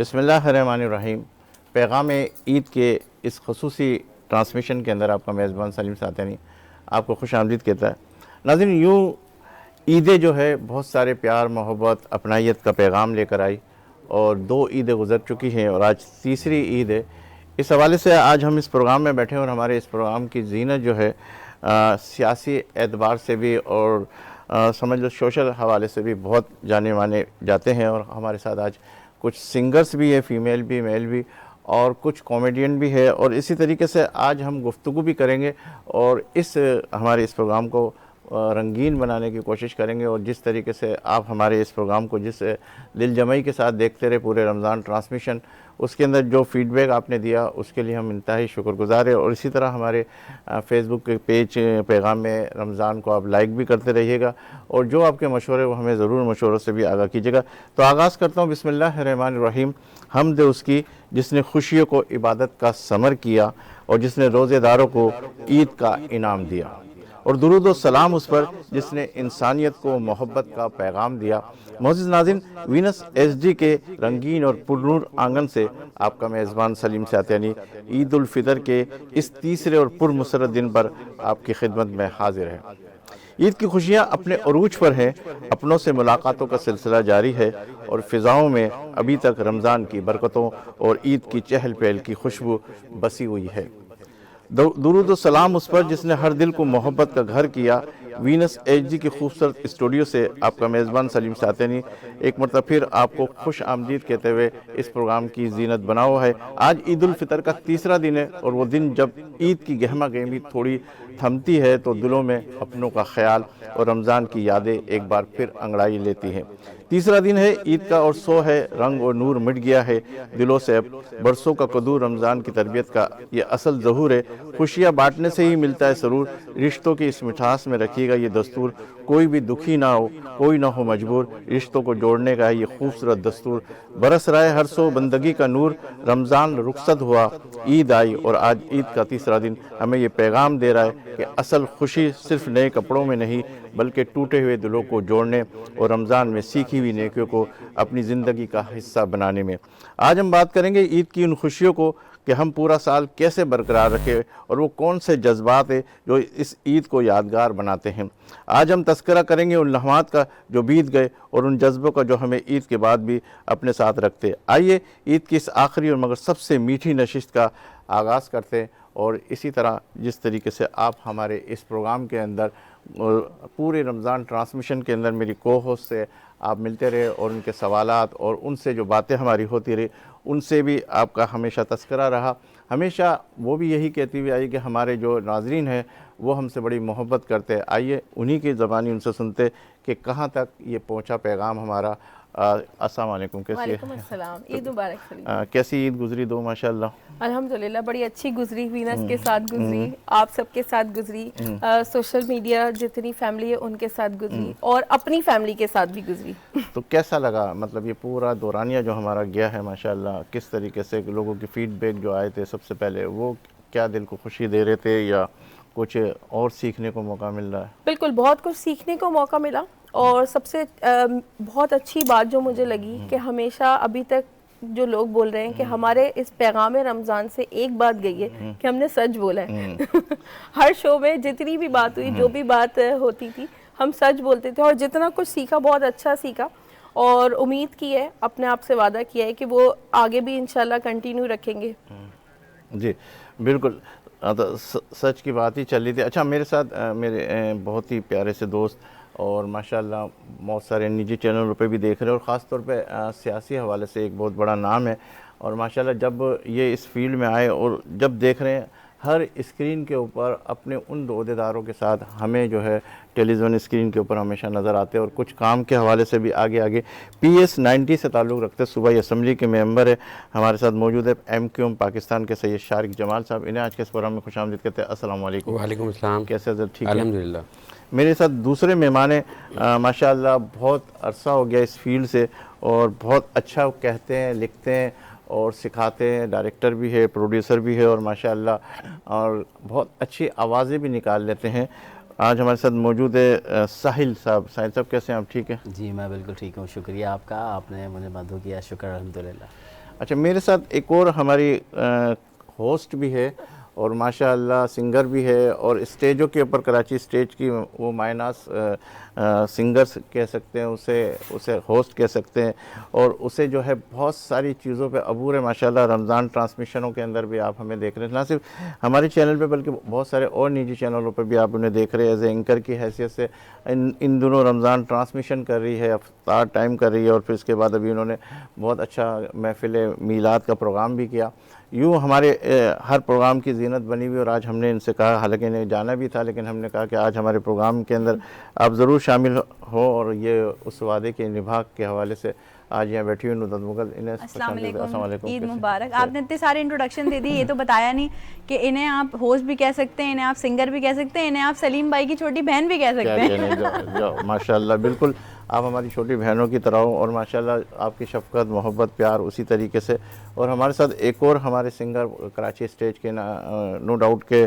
बिस्मिल्लाहिर्रहमानिर्रहीम। पैगाम ईद के इस खसूसी ट्रांसमिशन के अंदर आपका मेज़बान सलीम सातनी आपको खुश आमदीद कहता है। नाज़रीन, यूँ ईदें जो है बहुत सारे प्यार मोहब्बत अपनाइयत का पैगाम लेकर आई और 2 ईदें गुज़र चुकी हैं और आज तीसरी ईद है। इस हवाले से आज हम इस प्रोग्राम में बैठे हैं और हमारे इस प्रोग्राम की ज़ीनत जो है सियासी एतबार से भी और समझ लो सोशल हवाले से भी बहुत जाने माने जाते हैं। और हमारे साथ आज कुछ सिंगर्स भी है, फ़ीमेल भी मेल भी, और कुछ कॉमेडियन भी है। और इसी तरीके से आज हम गुफ्तगू भी करेंगे और हमारे इस प्रोग्राम को रंगीन बनाने की कोशिश करेंगे। और जिस तरीके से आप हमारे इस प्रोग्राम को जिस दिलजमई के साथ देखते रहे पूरे रमज़ान ट्रांसमिशन, उसके अंदर जो फ़ीडबैक आपने दिया उसके लिए हम इंतहाई शुक्रगुज़ार हैं। और इसी तरह हमारे फ़ेसबुक के पेज पैगाम में रमज़ान को आप लाइक भी करते रहिएगा और जो आपके मशवरे वो हमें ज़रूर मशवरों से भी आगाह कीजिएगा। तो आगाज़ करता हूँ बिस्मिल्लाहिर्रहमानिर्रहीम। हमद उसकी जिसने खुशियों को इबादत का समर किया और जिसने रोज़ेदारों को ईद का इनाम दिया, और दुरूद व सलाम उस पर जिसने इंसानियत को मोहब्बत का पैगाम दिया। मोअज़्ज़िज़ नाज़रीन, वीनस एचडी के रंगीन और पुरनूर आंगन से आपका मेज़बान सलीम सातनी ईद उल फितर के इस तीसरे और पुरमसरत दिन पर आपकी खिदमत में हाजिर है। ईद की खुशियाँ अपने अरूज पर हैं, अपनों से मुलाकातों का सिलसिला जारी है और फ़िज़ाओं में अभी तक रमज़ान की बरकतों और ईद की चहल पहल की खुशबू बसी हुई है। दुरूद सलाम उस पर जिसने हर दिल को मोहब्बत का घर किया। वीनस एचडी की खूबसूरत स्टूडियो से आपका मेज़बान सलीम सातनी एक मरतबा फिर आपको खुश आमदीद कहते हुए इस प्रोग्राम की जीनत बना हुआ है। आज ईद उल फितर का तीसरा दिन है और वो दिन जब ईद की गहमा गहमी थोड़ी थमती है तो दिलों में अपनों का ख्याल और रमज़ान की यादें एक बार फिर अंगड़ाई लेती हैं। तीसरा दिन है ईद का और सो है रंग और नूर मिट गया है दिलों से अब बरसों का कदू रमज़ान की तरबियत का ये असल ज़हूर है। खुशियाँ बांटने से ही मिलता है सरूर, रिश्तों की इस मिठास में रखिएगा ये दस्तूर। कोई भी दुखी ना हो, कोई ना हो मजबूर, रिश्तों को जोड़ने का है ये खूबसूरत दस्तूर। बरस रहा है हर सो बंदगी का नूर, रमज़ान रुखसत हुआ ईद आई और आज ईद का तीसरा दिन हमें ये पैगाम दे रहा है कि असल खुशी सिर्फ नए कपड़ों में नहीं बल्कि टूटे हुए दिलों को जोड़ने और रमज़ान में सीखी हुई नेकियों को अपनी ज़िंदगी का हिस्सा बनाने में। आज हम बात करेंगे ईद की उन खुशियों को कि हम पूरा साल कैसे बरकरार रखें और वो कौन से जज्बात हैं जो इस ईद को यादगार बनाते हैं। आज हम तस्करा करेंगे उन लम्हात का जो बीत गए और उन जज्बों का जो हमें ईद के बाद भी अपने साथ रखते। आइए ईद की इस आखिरी और मगर सबसे मीठी नशिस्त का आगाज़ करते हैं। और इसी तरह जिस तरीके से आप हमारे इस प्रोग्राम के अंदर पूरे रमज़ान ट्रांसमिशन के अंदर मेरी को होस्ट से आप मिलते रहे और उनके सवालात और उनसे जो बातें हमारी होती रही उनसे भी आपका हमेशा तस्करा रहा। हमेशा वो भी यही कहती हुई आई कि हमारे जो नाज़रीन हैं वो हमसे बड़ी मोहब्बत करते हैं। आइए उन्हीं की ज़बानी उनसे सुनते कि कहाँ तक ये पहुँचा पैगाम हमारा। अस्सलाम वालेकुम, कैसी वालेकुम अस्सलाम। ईद मुबारक सलीम। कैसी ईद गुजरी दो माशाल्लाह? अल्हम्दुलिल्लाह बड़ी अच्छी गुजरी, वीनस के साथ गुजरी, आप सबके साथ गुजरी, सोशल मीडिया जितनी फैमिली है उनके साथ गुजरी और अपनी फैमिली के साथ भी गुजरी। तो कैसा लगा, मतलब ये पूरा दौरानिया जो हमारा गया है माशाल्लाह, किस तरीके से लोगों के फीडबैक जो आए थे सबसे पहले वो क्या दिल को खुशी दे रहे थे या कुछ और सीखने को मौका मिल रहा है? बिल्कुल, बहुत कुछ सीखने को मौका मिला और सबसे बहुत अच्छी बात जो मुझे लगी कि हमेशा अभी तक जो लोग बोल रहे हैं कि हमारे इस पैगाम रमज़ान से एक बात गई है कि हमने सच बोला है। हर शो में जितनी भी बात हुई, जो भी बात होती थी, हम सच बोलते थे और जितना कुछ सीखा बहुत अच्छा सीखा। और उम्मीद की है, अपने आप से वादा किया है कि वो आगे भी इंशाल्लाह कंटिन्यू रखेंगे। जी बिल्कुल, तो सच की बात ही चल रही थी। अच्छा, मेरे साथ मेरे बहुत ही प्यारे से दोस्त और माशाल्लाह बहुत सारे निजी चैनलों पे भी देख रहे हैं और ख़ास तौर पे सियासी हवाले से एक बहुत बड़ा नाम है। और माशाल्लाह जब ये इस फील्ड में आए और जब देख रहे हैं हर स्क्रीन के ऊपर अपने उन रोदेदारों के साथ, हमें जो है टेलीविज़न स्क्रीन के ऊपर हमेशा नज़र आते हैं और कुछ काम के हवाले से भी आगे आगे PS90 से ताल्लुक़ रखते। सूबाई असम्बली के मेंबर है, हमारे साथ मौजूद है MQM पाकिस्तान के सैयद शारिक जमाल साहब। इन्हें आज के इस प्रोग्राम में खुशामदीद कहते हैं। अस्सलाम वालेकुम। वालेकुम अस्सलाम। कैसे सर? ठीक है अल्हम्दुलिल्लाह। मेरे साथ दूसरे मेहमान हैं, माशाल्लाह बहुत अरसा हो गया इस फील्ड से और बहुत अच्छा कहते हैं, लिखते हैं और सिखाते हैं। डायरेक्टर भी है, प्रोड्यूसर भी है और माशाल्लाह और बहुत अच्छी आवाज़ें भी निकाल लेते हैं। आज हमारे साथ मौजूद है साहिल साहब। साहिल साहब कैसे हैं आप? ठीक है जी, मैं बिल्कुल ठीक हूँ, शुक्रिया आपका, आपने मुझे मदद किया, शुक्र अल्हम्दुलिल्लाह। अच्छा, मेरे साथ एक और हमारी होस्ट भी है और माशाअल्लाह सिंगर भी है, और स्टेजों के ऊपर कराची स्टेज की वो मायनास सिंगर्स कह सकते हैं, उसे होस्ट कह सकते हैं, और उसे जो है बहुत सारी चीज़ों पे अबूर है माशाअल्लाह। रमज़ान ट्रांसमिशनों के अंदर भी आप हमें देख रहे हैं, ना सिर्फ हमारे चैनल पे बल्कि बहुत सारे और निजी चैनलों पर भी आप उन्हें देख रहे हैं एज ए एंकर की हैसियत से। इन दिनों रमज़ान ट्रांसमिशन कर रही है, अफ्तार टाइम कर रही है, और फिर इसके बाद अभी उन्होंने बहुत अच्छा महफिल मीलाद का प्रोग्राम भी किया। यूँ हमारे हर प्रोग्राम की ज़ीनत बनी हुई, और आज हमने इनसे कहा, हालांकि इन्हें जाना भी था, लेकिन हमने कहा कि आज हमारे प्रोग्राम के अंदर आप ज़रूर शामिल हो, और ये उस वादे के निभा के हवाले से आज यहाँ बैठी हुई नुसरत मुग़ल, इन्हें अस्सलाम अस्सलाम वालेकुम, ईद कैसे? मुबारक। आपने इतने सारे इंट्रोडक्शन दे दी, ये तो बताया नहीं कि इन्हें आप होस्ट भी कह सकते हैं, इन्हें आप सिंगर भी कह सकते हैं, इन्हें आप सलीम भाई की छोटी बहन भी कह क्या सकते हैं। कहने, जो माशाल्लाह बिल्कुल आप हमारी छोटी बहनों की तरह हो, और माशाल्लाह आपकी शफ़क़त मोहब्बत प्यार उसी तरीके से। और हमारे साथ एक और हमारे सिंगर कराची स्टेज के नो डाउट के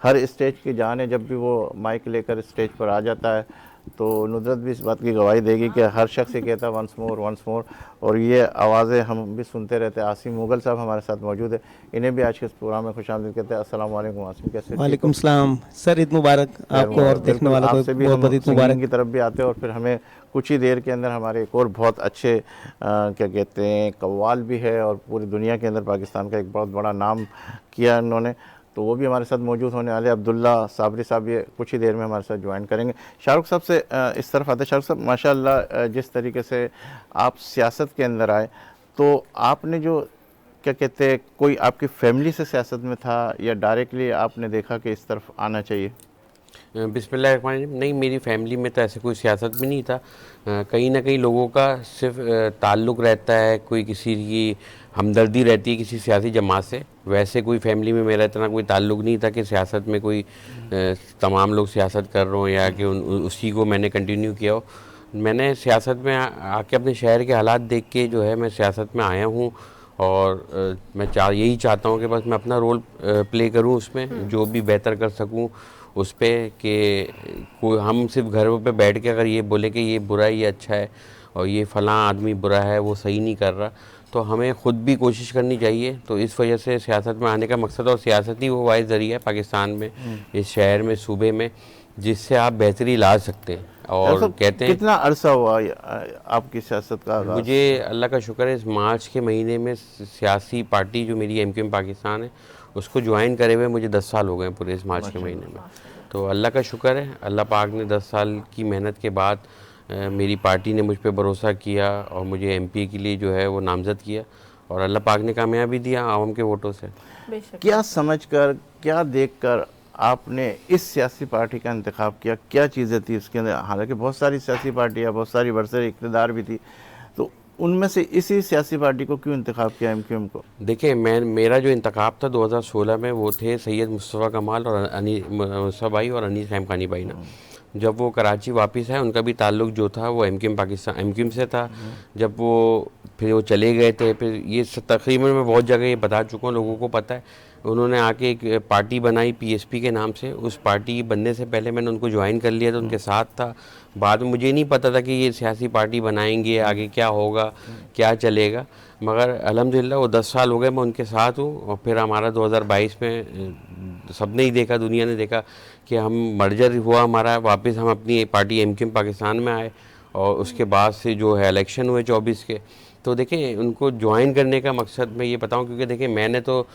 हर स्टेज की जान है, जब भी वो माइक लेकर स्टेज पर आ जाता है तो नुसरत भी इस बात की गवाही देगी कि हर शख्स ही कहता है वंस मोर, और ये आवाज़ें हम भी सुनते रहते हैं। आसिम मुग़ल साहब हमारे साथ मौजूद है, इन्हें भी आज के इस प्रोग्राम में खुशामदीद कहते हैं। अस्सलाम वालेकुम आसिम, कैसे? वालेकुम सलाम सर, ईद मुबारक आपको और देखने वालों को आपसे भी बहुत बहुत हम ईद मुबारक। सिंगिंग की तरफ भी आते हैं, और फिर हमें कुछ ही देर के अंदर हमारे एक और बहुत अच्छे क्या कहते हैं कव्वाल भी है, और पूरी दुनिया के अंदर पाकिस्तान का एक बहुत बड़ा नाम किया इन्होंने, तो वो भी हमारे साथ मौजूद होने वाले। अब्दुल्ला साबरी साहब ये कुछ ही देर में हमारे साथ ज्वाइन करेंगे। शाहरुख साहब से इस तरफ आते हैं। शाहरुख साहब माशाल्लाह जिस तरीके से आप सियासत के अंदर आए, तो आपने जो क्या कहते हैं, कोई आपकी फैमिली से सियासत में था या डायरेक्टली आपने देखा कि इस तरफ आना चाहिए? बिस्मिल्लाहिर्रहमानिर्रहीम। नहीं, मेरी फैमिली में तो ऐसे कोई सियासत भी नहीं था। कहीं ना कहीं लोगों का सिर्फ ताल्लुक़ रहता है, कोई किसी की हमदर्दी रहती है किसी सियासी जमात से। वैसे कोई फैमिली में मेरा इतना कोई ताल्लुक़ नहीं था कि सियासत में कोई तमाम लोग सियासत कर रहे हो, या कि उसी को मैंने कंटिन्यू किया हो। मैंने सियासत में आके अपने शहर के हालात देख के जो है मैं सियासत में आया हूँ, और मैं यही चाहता हूँ कि बस मैं अपना रोल प्ले करूँ उसमें, जो भी बेहतर कर सकूँ उस पर, कि कोई हम सिर्फ घरों पे बैठ के अगर ये बोले कि ये बुरा है ये अच्छा है, और ये फ़लाँ आदमी बुरा है वो सही नहीं कर रहा, तो हमें ख़ुद भी कोशिश करनी चाहिए। तो इस वजह से सियासत में आने का मकसद, और सियासत ही वो वाहिद ज़रिया है पाकिस्तान में, इस शहर में, सूबे में, जिससे आप बेहतरी ला सकते हैं। और कहते हैं कितना अरसा हुआ आपकी सियासत का आगाज़? मुझे अल्लाह का शुक्र है इस मार्च के महीने में सियासी पार्टी जो मेरी MQM पाकिस्तान है उसको ज्वाइन करे हुए मुझे 10 साल हो गए पूरे इस मार्च के महीने में। तो अल्लाह का शुक्र है, अल्लाह पाक ने 10 साल की मेहनत के बाद मेरी पार्टी ने मुझ पर भरोसा किया और मुझे MP के लिए जो है वो नामज़द किया, और अल्लाह पाक ने कामयाबी दिया आवाम के वोटों से। क्या समझकर, क्या देखकर आपने इस सियासी पार्टी का इंतखाब किया? क्या चीज़ें थी उसके अंदर? हालांकि बहुत सारी सियासी पार्टियाँ, बहुत सारी बरसर इक़्तिदार भी थी, तो उनमें से इसी सियासी पार्टी को क्यों इंतखाब किया, MQM को? देखिए, मेरा जो इंतखाब था 2016 में, वो थे सैयद मुस्तफ़ा कमाल और मुस्तफ़ा भाई और अनीस रहमखानी भाई ना। जब वो कराची वापस आए, उनका भी ताल्लुक़ जो था वो MQM पाकिस्तान, MQM से था। जब वो फिर वो चले गए थे, फिर ये तकरीबन मैं बहुत जगह ये बता चुका हूँ, लोगों को पता है। उन्होंने आके एक पार्टी बनाई PSP के नाम से। उस पार्टी बनने से पहले मैंने उनको ज्वाइन कर लिया, तो उनके साथ था। बाद में मुझे नहीं पता था कि ये सियासी पार्टी बनाएंगे, आगे क्या होगा, क्या चलेगा, मगर अल्हम्दुलिल्लाह वो 10 साल हो गए मैं उनके साथ हूँ। और फिर हमारा 2022 में सबने ही देखा, दुनिया ने देखा कि हम मर्जर हुआ हमारा, वापस हम अपनी पार्टी MQM पाकिस्तान में आए, और उसके बाद से जो है इलेक्शन हुए 24 के। तो देखिए, उनको ज्वाइन करने का मकसद मैं ये बताऊं, क्योंकि देखिए मैंने तो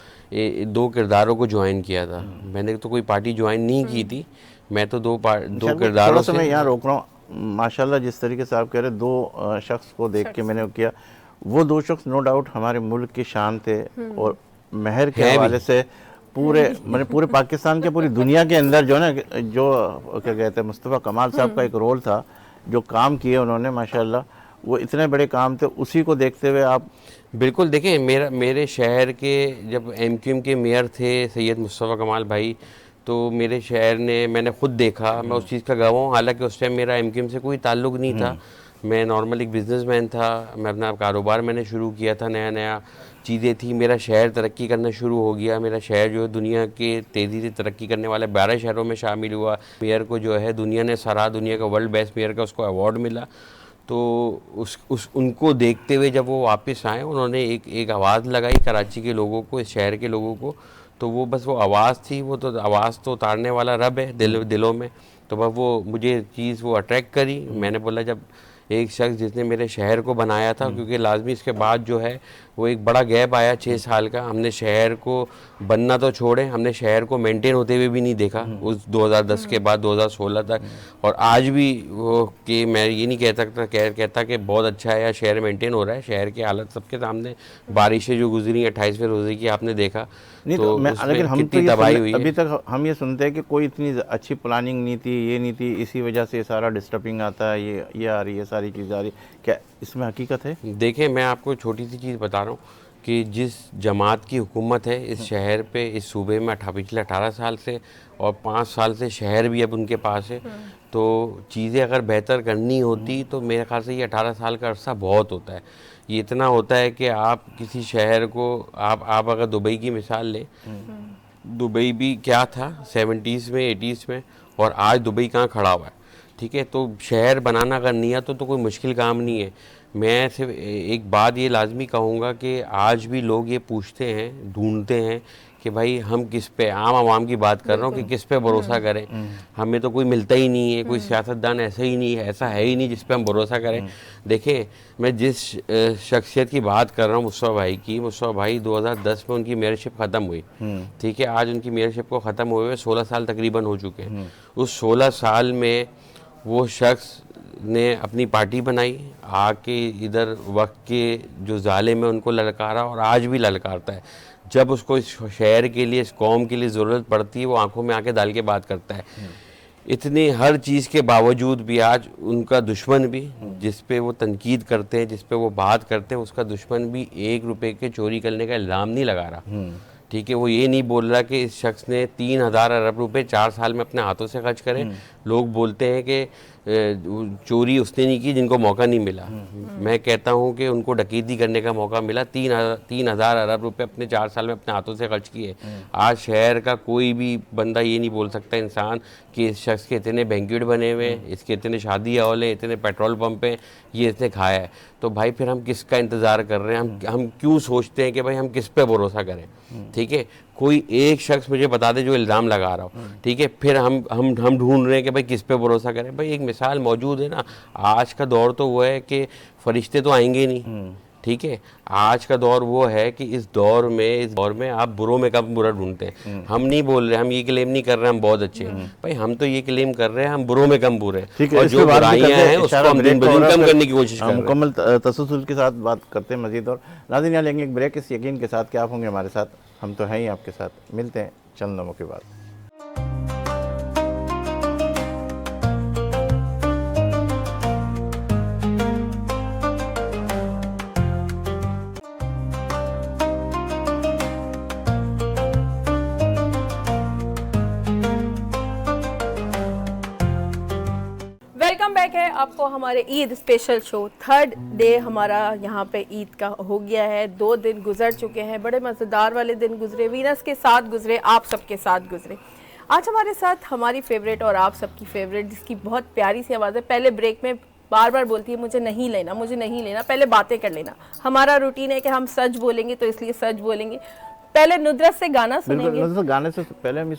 2 किरदारों को ज्वाइन किया था, मैंने तो कोई पार्टी ज्वाइन नहीं की थी, मैं तो दो किरदारों से। मैं यहाँ रोक रहा हूँ। माशाल्लाह जिस तरीके से आप कह रहे, 2 शख्स को देख के मैंने किया, वो 2 शख्स नो डाउट हमारे मुल्क की शान थे, और महर के हवाले से पूरे मैंने पूरे पाकिस्तान के, पूरी दुनिया के अंदर जो ना, जो क्या कहते हैं, मुस्तफ़ा कमाल साहब का एक रोल था, जो काम किए उन्होंने माशाल्लाह, वो इतने बड़े काम थे। उसी को देखते हुए आप बिल्कुल देखिए, मेरे शहर के जब MQM के मेयर थे सैयद मुस्तफ़ा कमाल भाई, तो मेरे शहर ने, मैंने ख़ुद देखा, मैं उस चीज़ का गवाह हूँ। हालांकि उस टाइम मेरा MQM से कोई ताल्लुक़ नहीं था, मैं नॉर्मल एक बिज़नेसमैन था, मैं अपना कारोबार मैंने शुरू किया था, नया नया चीज़ें थी। मेरा शहर तरक्की करना शुरू हो गया, मेरा शहर जो है दुनिया के तेज़ी से तरक्की करने वाले 12 शहरों में शामिल हुआ। मेयर को जो है दुनिया ने सराहा, दुनिया का वर्ल्ड बेस्ट मेयर का उसको अवार्ड मिला। तो उस उनको देखते हुए जब वो वापस आए, उन्होंने एक आवाज़ लगाई कराची के लोगों को, इस शहर के लोगों को। तो वो बस वो आवाज़ थी, वो तो आवाज़ तो उतारने वाला रब है दिलों में। तो बस वो मुझे चीज़ वो अट्रैक्ट करी। मैंने बोला जब एक शख्स जिसने मेरे शहर को बनाया था, क्योंकि लाजमी इसके बाद जो है वो एक बड़ा गैप आया 6 साल का। हमने शहर को बनना तो छोड़े, हमने शहर को मेंटेन होते हुए भी नहीं देखा उस 2010 के बाद 2016 तक। और आज भी वो कि मैं ये नहीं कहता कि बहुत अच्छा है या शहर मेंटेन हो रहा है। शहर की हालत सबके सामने, बारिशें जो गुजरी 28वें रोज़े की आपने देखा, नहीं तो मैं, उसमें लेकिन हम तो कितनी ये तबाही हुई है। अभी तक हम ये सुनते हैं कि कोई इतनी अच्छी प्लानिंग नहीं थी, ये नहीं थी, इसी वजह से सारा डिस्टर्बिंग आता है, ये आ रही है, सारी चीज़ आ रही है। क्या इसमें हकीकत है? देखें, मैं आपको छोटी सी चीज़ बता रहा हूँ कि जिस जमात की हुकूमत है इस शहर पे, इस सूबे में पिछले 18 साल से, और 5 साल से शहर भी अब उनके पास है, तो चीज़ें अगर बेहतर करनी होती तो मेरे ख्याल से ये 18 साल का अरसा बहुत होता है। ये इतना होता है कि आप किसी शहर को, आप अगर दुबई की मिसाल लें, दुबई भी क्या था 70s में 80s में, और आज दुबई कहाँ खड़ा हुआ है। ठीक है, तो शहर बनाना अगर नियत हो तो कोई मुश्किल काम नहीं है। मैं सिर्फ एक बात ये लाजमी कहूँगा कि आज भी लोग ये पूछते हैं, ढूंढते हैं कि भाई हम किस पे, आम आवाम की बात कर रहा हूँ, कि किस पे भरोसा करें। हमें तो कोई मिलता ही नहीं है, कोई सियासतदान ऐसा ही नहीं है, ऐसा है ही नहीं जिस पे हम भरोसा करें। देखें, मैं जिस शख्सियत की बात कर रहा हूँ, मुस्तफा भाई की, मुस्तफा भाई 2010 में उनकी मेयरशिप ख़त्म हुई। ठीक है, आज उनकी मेयरशिप को ख़त्म हुए 16 साल तकरीबन हो चुके हैं। उस 16 साल में वो शख्स ने अपनी पार्टी बनाई, आके इधर वक्त के जो जालिम है उनको ललकारा, और आज भी ललकारता है। जब उसको इस शहर के लिए, इस कौम के लिए ज़रूरत पड़ती है, वो आंखों में आंखें डाल के बात करता है। इतनी हर चीज़ के बावजूद भी आज उनका दुश्मन भी, जिस पे वो तनकीद करते हैं, जिस पे वो बात करते हैं, उसका दुश्मन भी 1 रुपए के चोरी करने का इल्ज़ाम नहीं लगा रहा। ठीक है, वो ये नहीं बोल रहा कि इस शख्स ने 3000 अरब रुपए 4 साल में अपने हाथों से खर्च करे। लोग बोलते हैं कि चोरी उसने नहीं की जिनको मौका नहीं मिला। मैं कहता हूं कि उनको डकैती करने का मौका मिला। 3000 अरब रुपए अपने 4 साल में अपने हाथों से खर्च किए। आज शहर का कोई भी बंदा ये नहीं बोल सकता, इंसान, कि इस शख्स के इतने बैंक्वेट बने हुए, इसके इतने शादी हॉल हैं, इतने पेट्रोल पंप हैं, ये इसने खाया है। तो भाई फिर हम किसका इंतज़ार कर रहे हैं? हम क्यों सोचते हैं कि भाई हम किस पे भरोसा करें? ठीक है, कोई एक शख्स मुझे बता दे जो इल्ज़ाम लगा रहा हो, ठीक है, फिर हम ढूंढ रहे हैं कि भाई किस पे भरोसा करें। भाई एक मिसाल मौजूद है ना, आज का दौर तो वो है कि फरिश्ते तो आएंगे नहीं। ठीक है, आज का दौर वो है कि इस दौर में आप बुरों में कम बुरा ढूंढते हैं। हम नहीं बोल रहे, हम ये क्लेम नहीं कर रहे हम बहुत अच्छे हैं। भाई हम तो ये क्लेम कर रहे हैं हम बुरों में कम बुरे हैं, और जो बुराइयां हैं उसको हम दिन ब दिन कम करने की कोशिश कर रहे हैं। मुकम्मल तसल्सल के साथ बात करते हैं मजीद। और नाज़रीन, यहाँ लेंगे एक ब्रेक, इस यकीन के साथ कि आप होंगे हमारे साथ, हम तो हैं ही आपके साथ। मिलते हैं चंद लम्हों के बाद। वेलकम बैक है आपको हमारे Eid special show. 3rd day हमारा यहाँ पे ईद का हो गया है। 2 दिन गुजर चुके हैं, बड़े मज़ेदार वाले दिन गुजरे, वीनस के साथ गुजरे, आप सबके साथ गुजरे। आज हमारे साथ हमारी फेवरेट और आप सबकी फेवरेट, जिसकी बहुत प्यारी सी आवाज़ है, पहले ब्रेक में बार बार बोलती है मुझे नहीं लेना, मुझे नहीं लेना, पहले बातें कर लेना। हमारा रूटीन है कि हम सच बोलेंगे, तो इसलिए सच बोलेंगे। पहले नुदरत से गाना सुनेंगे। बिल्कुल, गाने से पहले हम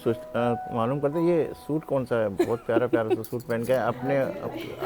मालूम करते हैं ये सूट कौन सा है। बहुत प्यारा प्यारा सा सूट पहन के अपने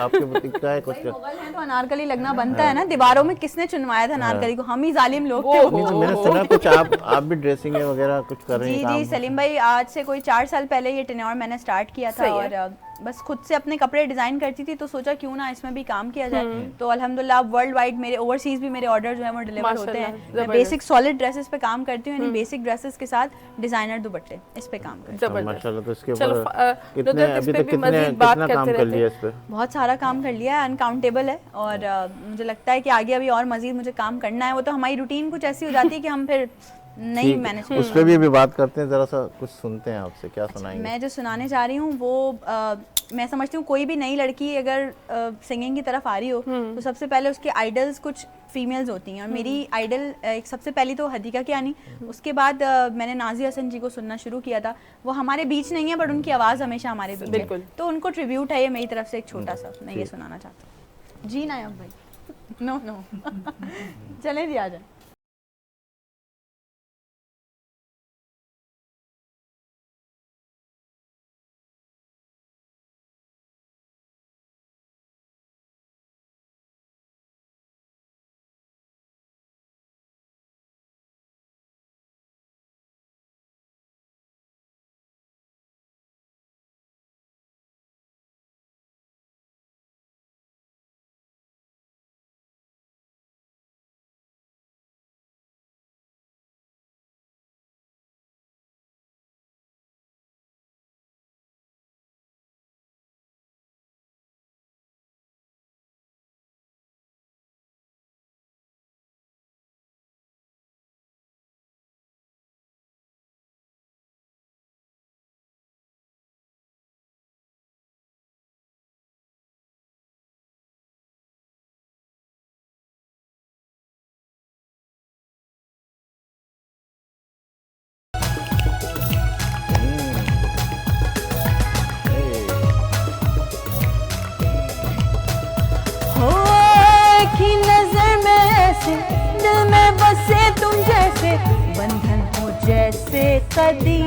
आपके बुटीक का है कुछ। तो अनारकली लगना बनता है ना। दीवारों में किसने चुनवाया था अनारकली को? हम ही जालिम लोग थे। नहीं तो मैंने सुना कुछ आप भी ड्रेसिंग वगैरह कुछ कर रहे हैं। जी सलीम भाई, आज से कोई 4 साल पहले ये टेन्योर मैंने स्टार्ट किया था, और बस खुद से अपने कपड़े डिजाइन करती थी, तो सोचा क्यों ना इसमें भी काम किया जाए। तो अल्हम्दुलिल्लाह वर्ल्ड वाइड मेरे ओवरसीज भी मेरे ऑर्डर जो है वो डिलीवर होते हैं। मैं बेसिक सॉलिड ड्रेसेस पे काम करती हूँ, यानी बेसिक ड्रेसेस के साथ डिजाइनर दुपट्टे, इस पे काम करती हूँ। माशाल्लाह। तो इसके ऊपर कितने अभी तक कितना काम कर लिया इस पे? बहुत सारा काम कर लिया है, अनकाउंटेबल है, और मुझे लगता है कि आगे अभी और मजीद मुझे काम करना है। वो तो हमारी रूटीन कुछ ऐसी हो जाती है कि हम फिर नहीं मैनेज। उस पे भी बात करते हैं, जरा सा कुछ सुनते हैं आपसे। क्या सुनाएंगे? मैं जो सुनाने जा रही हूँ वो मैं समझती हूँ कोई भी नई लड़की अगर सिंगिंग की तरफ आ रही हो, तो सबसे पहले उसके आइडल्स कुछ फीमेल्स होती हैं, और मेरी आइडल एक सबसे पहली तो हदीका कियानी। उसके बाद मैंने नाज़िया हसन जी को सुनना शुरू किया था। वो हमारे बीच नहीं है, बट उनकी आवाज़ हमेशा हमारे बीच है, तो उनको ट्रिब्यूट है ये मेरी तरफ से एक छोटा सा, मैं ये सुनाना चाहती हूँ। जी नायब भाई नो नो चलें जी आ जाए। दिल में बसे तुम जैसे बंधन हो जैसे कदी,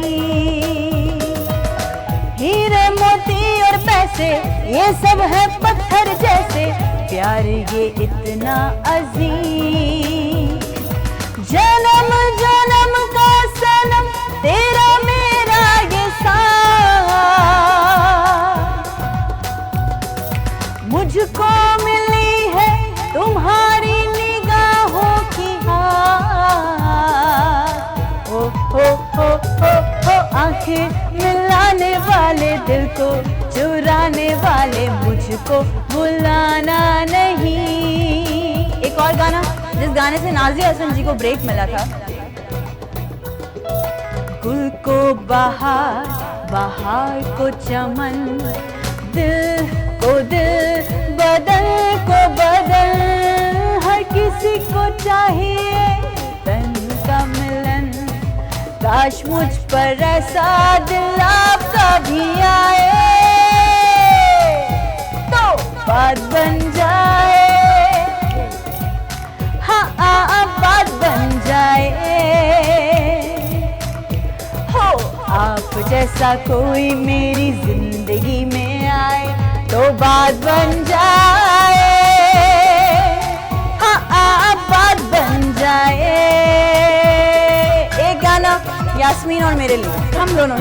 हीरे मोती और पैसे ये सब है पत्थर जैसे, प्यार ये इतना अजीम, जन्म जन्म का सनम तेरा मेरा ये साथ, मुझको मिली है तुम्हारी निगाहों की हाथ, हो आंखें मिलाने वाले, दिल को चुराने वाले, मुझको बुलाना नहीं। एक और गाना जिस गाने से नाज़िया हसन जी को ब्रेक मिला था, गुल को बहार, बहार को चमन, दिल को दिल, बदन को बदन, हर किसी को चाहिए तन का मिलन, काश मुझ पर ऐसा दिल आपका भी आए तो बात बन जाए, हाँ बात बन जाए, हो आप जैसा कोई मेरी जिंदगी में आए तो बात बन जाए, हाँ बात बन जाए। एक गाना यास्मीन और मेरे लिए, हम दोनों।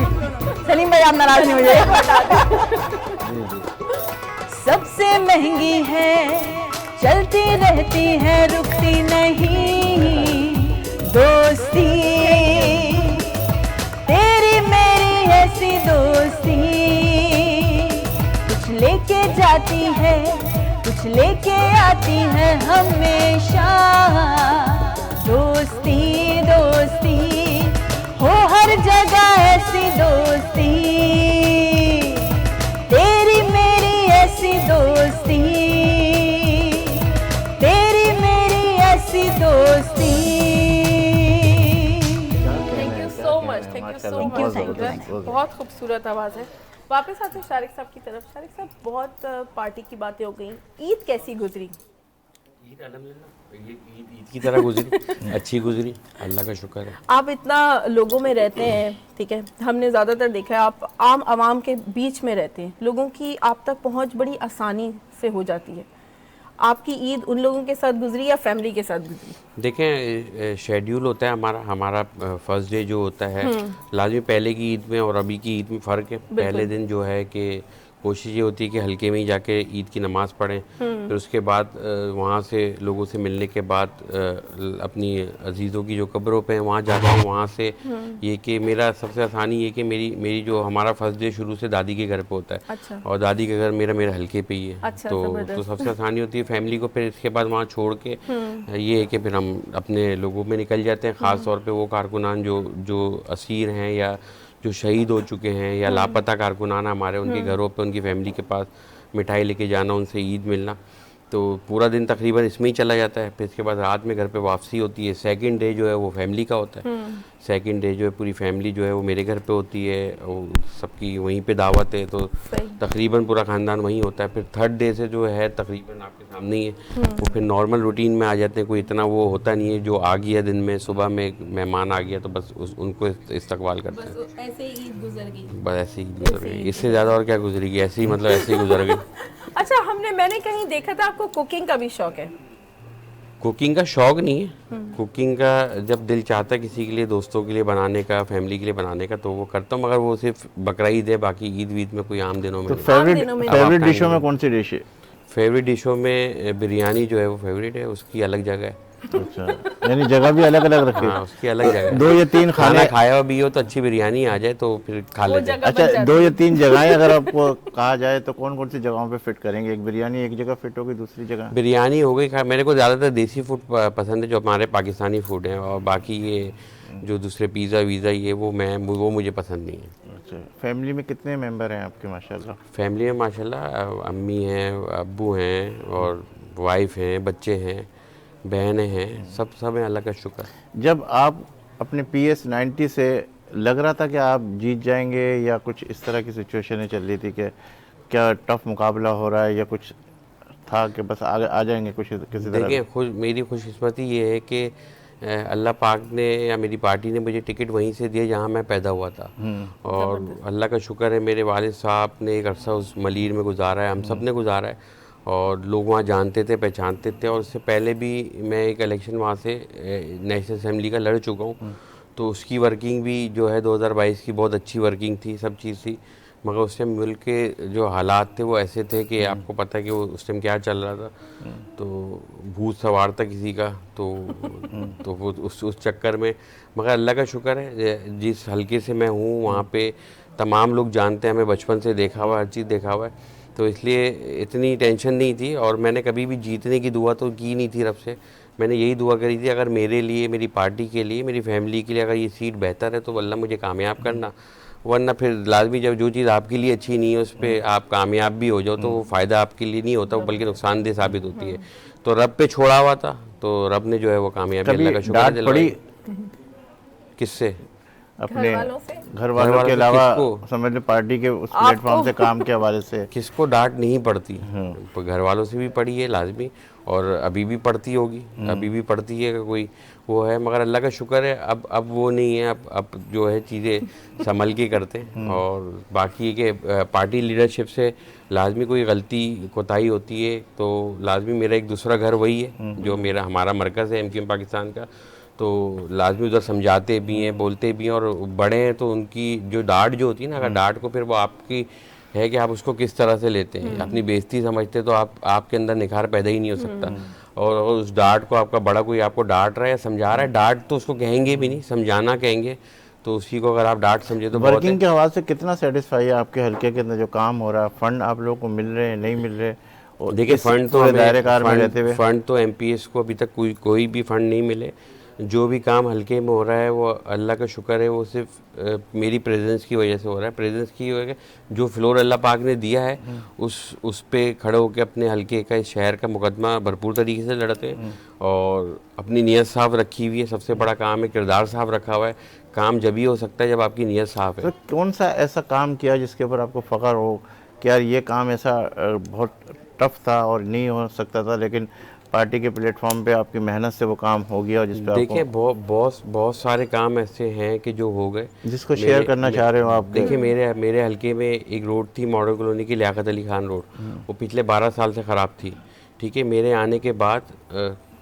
सलीम भाई आप नाराज नहीं हो जाइए। सबसे महंगी है, चलती रहती है, रुकती नहीं दोस्ती, तेरी मेरी ऐसी दोस्ती, कुछ लेके जाती है, कुछ लेके आती है हमेशा, दोस्ती दोस्ती हो हर जगह ऐसी दोस्ती, तेरी मेरी ऐसी दोस्ती, तेरी मेरी ऐसी दोस्ती। Thank you so much, thank you so much, बहुत खूबसूरत आवाज़ है। वापस आते हैं शारिक साहब की तरफ। शारिक साहब, बहुत पार्टी की बातें हो गई, ईद कैसी गुजरी? ईद ईद की तरह गुजरी, अच्छी गुजरी, अल्लाह का शुक्र है। आप इतना लोगों में रहते हैं, ठीक है, हमने ज़्यादातर देखा है आप आम आवाम के बीच में रहते हैं, लोगों की आप तक पहुंच बड़ी आसानी से हो जाती है। आपकी ईद उन लोगों के साथ गुजरी या फैमिली के साथ गुजरी? देखें, शेड्यूल होता है हमारा फर्स्ट डे जो होता है, लाजमी पहले की ईद में और अभी की ईद में फ़र्क है। पहले दिन जो है कि कोशिश ये होती है कि हल्के में ही जाके ईद की नमाज़ पढ़ें, फिर उसके बाद वहाँ से लोगों से मिलने के बाद अपनी अजीज़ों की जो कब्रों पे हैं वहाँ जाता हूँ। वहाँ से ये कि मेरा सबसे आसानी ये कि मेरी जो हमारा फर्स्ट डे शुरू से दादी के घर पे होता है। अच्छा। और दादी के घर मेरा हल्के पे ही है। अच्छा, तो सबसे आसानी होती है फैमिली को। फिर इसके बाद वहाँ छोड़ के ये है कि फिर हम अपने लोगों में निकल जाते हैं। ख़ास तौर पर वो कारकुनान जो असीर हैं या जो शहीद हो चुके हैं या लापता कारकुनान हमारे, उनके घरों पे उनकी फैमिली के पास मिठाई लेके जाना, उनसे ईद मिलना, तो पूरा दिन तकरीबन इसमें ही चला जाता है। फिर इसके बाद रात में घर पे वापसी होती है। सेकंड डे जो है वो फैमिली का होता है। सेकंड डे जो है पूरी फैमिली जो है वो मेरे घर पे होती है, वो सबकी वहीं पे दावत है, तो सही। तकरीबन पूरा ख़ानदान वहीं होता है। फिर थर्ड डे से जो है तकरीबन आपके सामने ही है, वो फिर नॉर्मल रूटीन में आ जाते हैं, कोई इतना वो होता नहीं है। जो आ गया दिन में सुबह में एक मेहमान आ गया तो बस उनको इस्तकबाल करते हैं। ऐसे ही ईद गुजर गई। बस ऐसे ही गुजर गई, इससे ज़्यादा और क्या गुजरेगी, ऐसे ही मतलब ऐसे ही गुजर गई। अच्छा, मैंने कहीं देखा था आपको कुकिंग का भी शौक है। कुकिंग का शौक नहीं है, कुकिंग का जब दिल चाहता है किसी के लिए, दोस्तों के लिए बनाने का, फैमिली के लिए बनाने का, तो वो करता हूँ, मगर वो सिर्फ बकरा ईद है, बाकी ईद वीद में कोई आम दिनों में तो नहीं। फेवरेट डिशों में कौन सी डिश है? फेवरेट डिशों में बिरयानी जो है वो फेवरेट है, उसकी अलग जगह है। अच्छा, यानी जगह भी अलग अलग रखी हाँ, उसकी अलग जगह है। 2 या 3 खाना खाने, खाया भी हो तो अच्छी बिरयानी आ जाए तो फिर खा लेते हैं। अच्छा 2 या 3 जगहें अगर आपको कहा जाए तो कौन कौन सी जगहों पे फिट करेंगे? एक बिरयानी एक जगह फिट होगी, दूसरी जगह बिरयानी हो गई। मेरे को ज़्यादातर देसी फूड पसंद है, जो हमारे पाकिस्तानी फूड है, और बाकी ये जो दूसरे पिज़्ज़ा वीज़ा ये वो मुझे पसंद नहीं है। अच्छा, फैमिली में कितने मेंबर हैं आपके माशाल्लाह? फैमिली में माशाल्लाह अम्मी हैं, अब्बू हैं, और वाइफ हैं, बच्चे हैं, बहनें हैं, सब हैं, अल्लाह का शुक्र। जब आप अपने PS 90 से लग रहा था कि आप जीत जाएंगे, या कुछ इस तरह की सिचुएशनें चल रही थी कि क्या टफ मुकाबला हो रहा है, या कुछ था कि बस आ जाएंगे कुछ किसी तरह? देखिए, मेरी खुशकिस्मती ये है कि अल्लाह पाक ने या मेरी पार्टी ने मुझे टिकट वहीं से दिया जहाँ मैं पैदा हुआ था, और अल्लाह का शुक्र है मेरे वालिद साहब ने एक अरसा उस मलीर में गुजारा है, हम सब ने गुजारा है, और लोग वहाँ जानते थे, पहचानते थे। और उससे पहले भी मैं एक इलेक्शन वहाँ से नेशनल असेंबली का लड़ चुका हूँ, तो उसकी वर्किंग भी जो है 2022 की बहुत अच्छी वर्किंग थी, सब चीज़ थी। मगर उस टाइम मुल्क के जो हालात थे वो ऐसे थे कि आपको पता है कि वो उस टाइम क्या चल रहा था, तो भूत सवार था किसी का, तो वो उस चक्कर में। मगर अल्लाह का शुक्र है जिस हल्के से मैं हूँ वहाँ पे तमाम लोग जानते हैं, हमें बचपन से देखा हुआ, हर चीज़ देखा हुआ है, तो इसलिए इतनी टेंशन नहीं थी। और मैंने कभी भी जीतने की दुआ तो की नहीं थी रब से, मैंने यही दुआ करी थी अगर मेरे लिए, मेरी पार्टी के लिए, मेरी फैमिली के लिए अगर ये सीट बेहतर है तो अल्लाह मुझे कामयाब करना, वरना फिर लाजमी जब जो चीज़ आपके लिए अच्छी नहीं है उस पर आप कामयाब भी हो जाओ तो वो फ़ायदा आपके लिए नहीं होता, बल्कि नुकसानदेह साबित होती है। तो रब पे छोड़ा हुआ था, तो रब ने जो है वो कामयाबी अल्लाह का शुक्र डांट पड़ी किससे? अपने घरवालों से? घर वालों के अलावा समझ लो पार्टी के उस प्लेटफॉर्म से काम के हवाले से किसको डांट नहीं पड़ती? घर वालों से भी पड़ी है लाजमी, और अभी भी पड़ती होगी, अभी भी पड़ती है, कोई वो है। मगर अल्लाह का शुक्र है अब वो नहीं है, अब जो है चीज़ें संभल के करते हैं। और बाकी के पार्टी लीडरशिप से लाजमी कोई गलती कोताही होती है तो लाजमी मेरा एक दूसरा घर वही है जो हमारा मरकज़ है MQM पाकिस्तान का, तो लाजमी उधर समझाते भी हैं, बोलते भी हैं, और बड़े हैं तो उनकी जो डांट जो होती है ना, अगर डांट को फिर वो आपकी है कि आप उसको किस तरह से लेते हैं, अपनी बेइज्जती समझते तो आपके अंदर निखार पैदा ही नहीं हो सकता। और उस डांट को आपका बड़ा कोई आपको डांट रहा है या समझा रहा है, डांट तो उसको कहेंगे भी नहीं, समझाना कहेंगे, तो उसी को अगर आप डांट समझे तो वर्किंग के हवाले से कितना सेटिस्फाई है आपके हल्के के अंदर जो काम हो रहा है? फंड आप लोगों को मिल रहे हैं, नहीं मिल रहे? और देखिए, फंड तो दायरेकार में रहते हुए फंड तो MPS को अभी तक कोई भी फंड नहीं मिले। जो भी काम हल्के में हो रहा है वो अल्लाह का शुक्र है, वो सिर्फ मेरी प्रेजेंस की वजह से हो रहा है। प्रेजेंस की वजह, जो फ्लोर अल्लाह पाक ने दिया है उस पे खड़े होकर अपने हल्के का, इस शहर का मुकदमा भरपूर तरीके से लड़ते हैं, और अपनी नीयत साफ रखी हुई है। सबसे बड़ा काम है किरदार साफ रखा हुआ है। काम जब ही हो सकता है जब आपकी नीयत साफ है। तो कौन सा ऐसा काम किया जिसके ऊपर आपको फ़ख्र हो कि यार ये काम ऐसा बहुत टफ था और नहीं हो सकता था, लेकिन पार्टी के प्लेटफॉर्म पे आपकी मेहनत से वो काम हो गया, और जिस पे देखिए बहुत सारे काम ऐसे हैं कि जो हो गए, जिसको शेयर करना चाह रहे हो आप? देखिए, मेरे हल्के में एक रोड थी मॉडल कॉलोनी की, लियाकत अली खान रोड, वो पिछले 12 साल से ख़राब थी। ठीक है, मेरे आने के बाद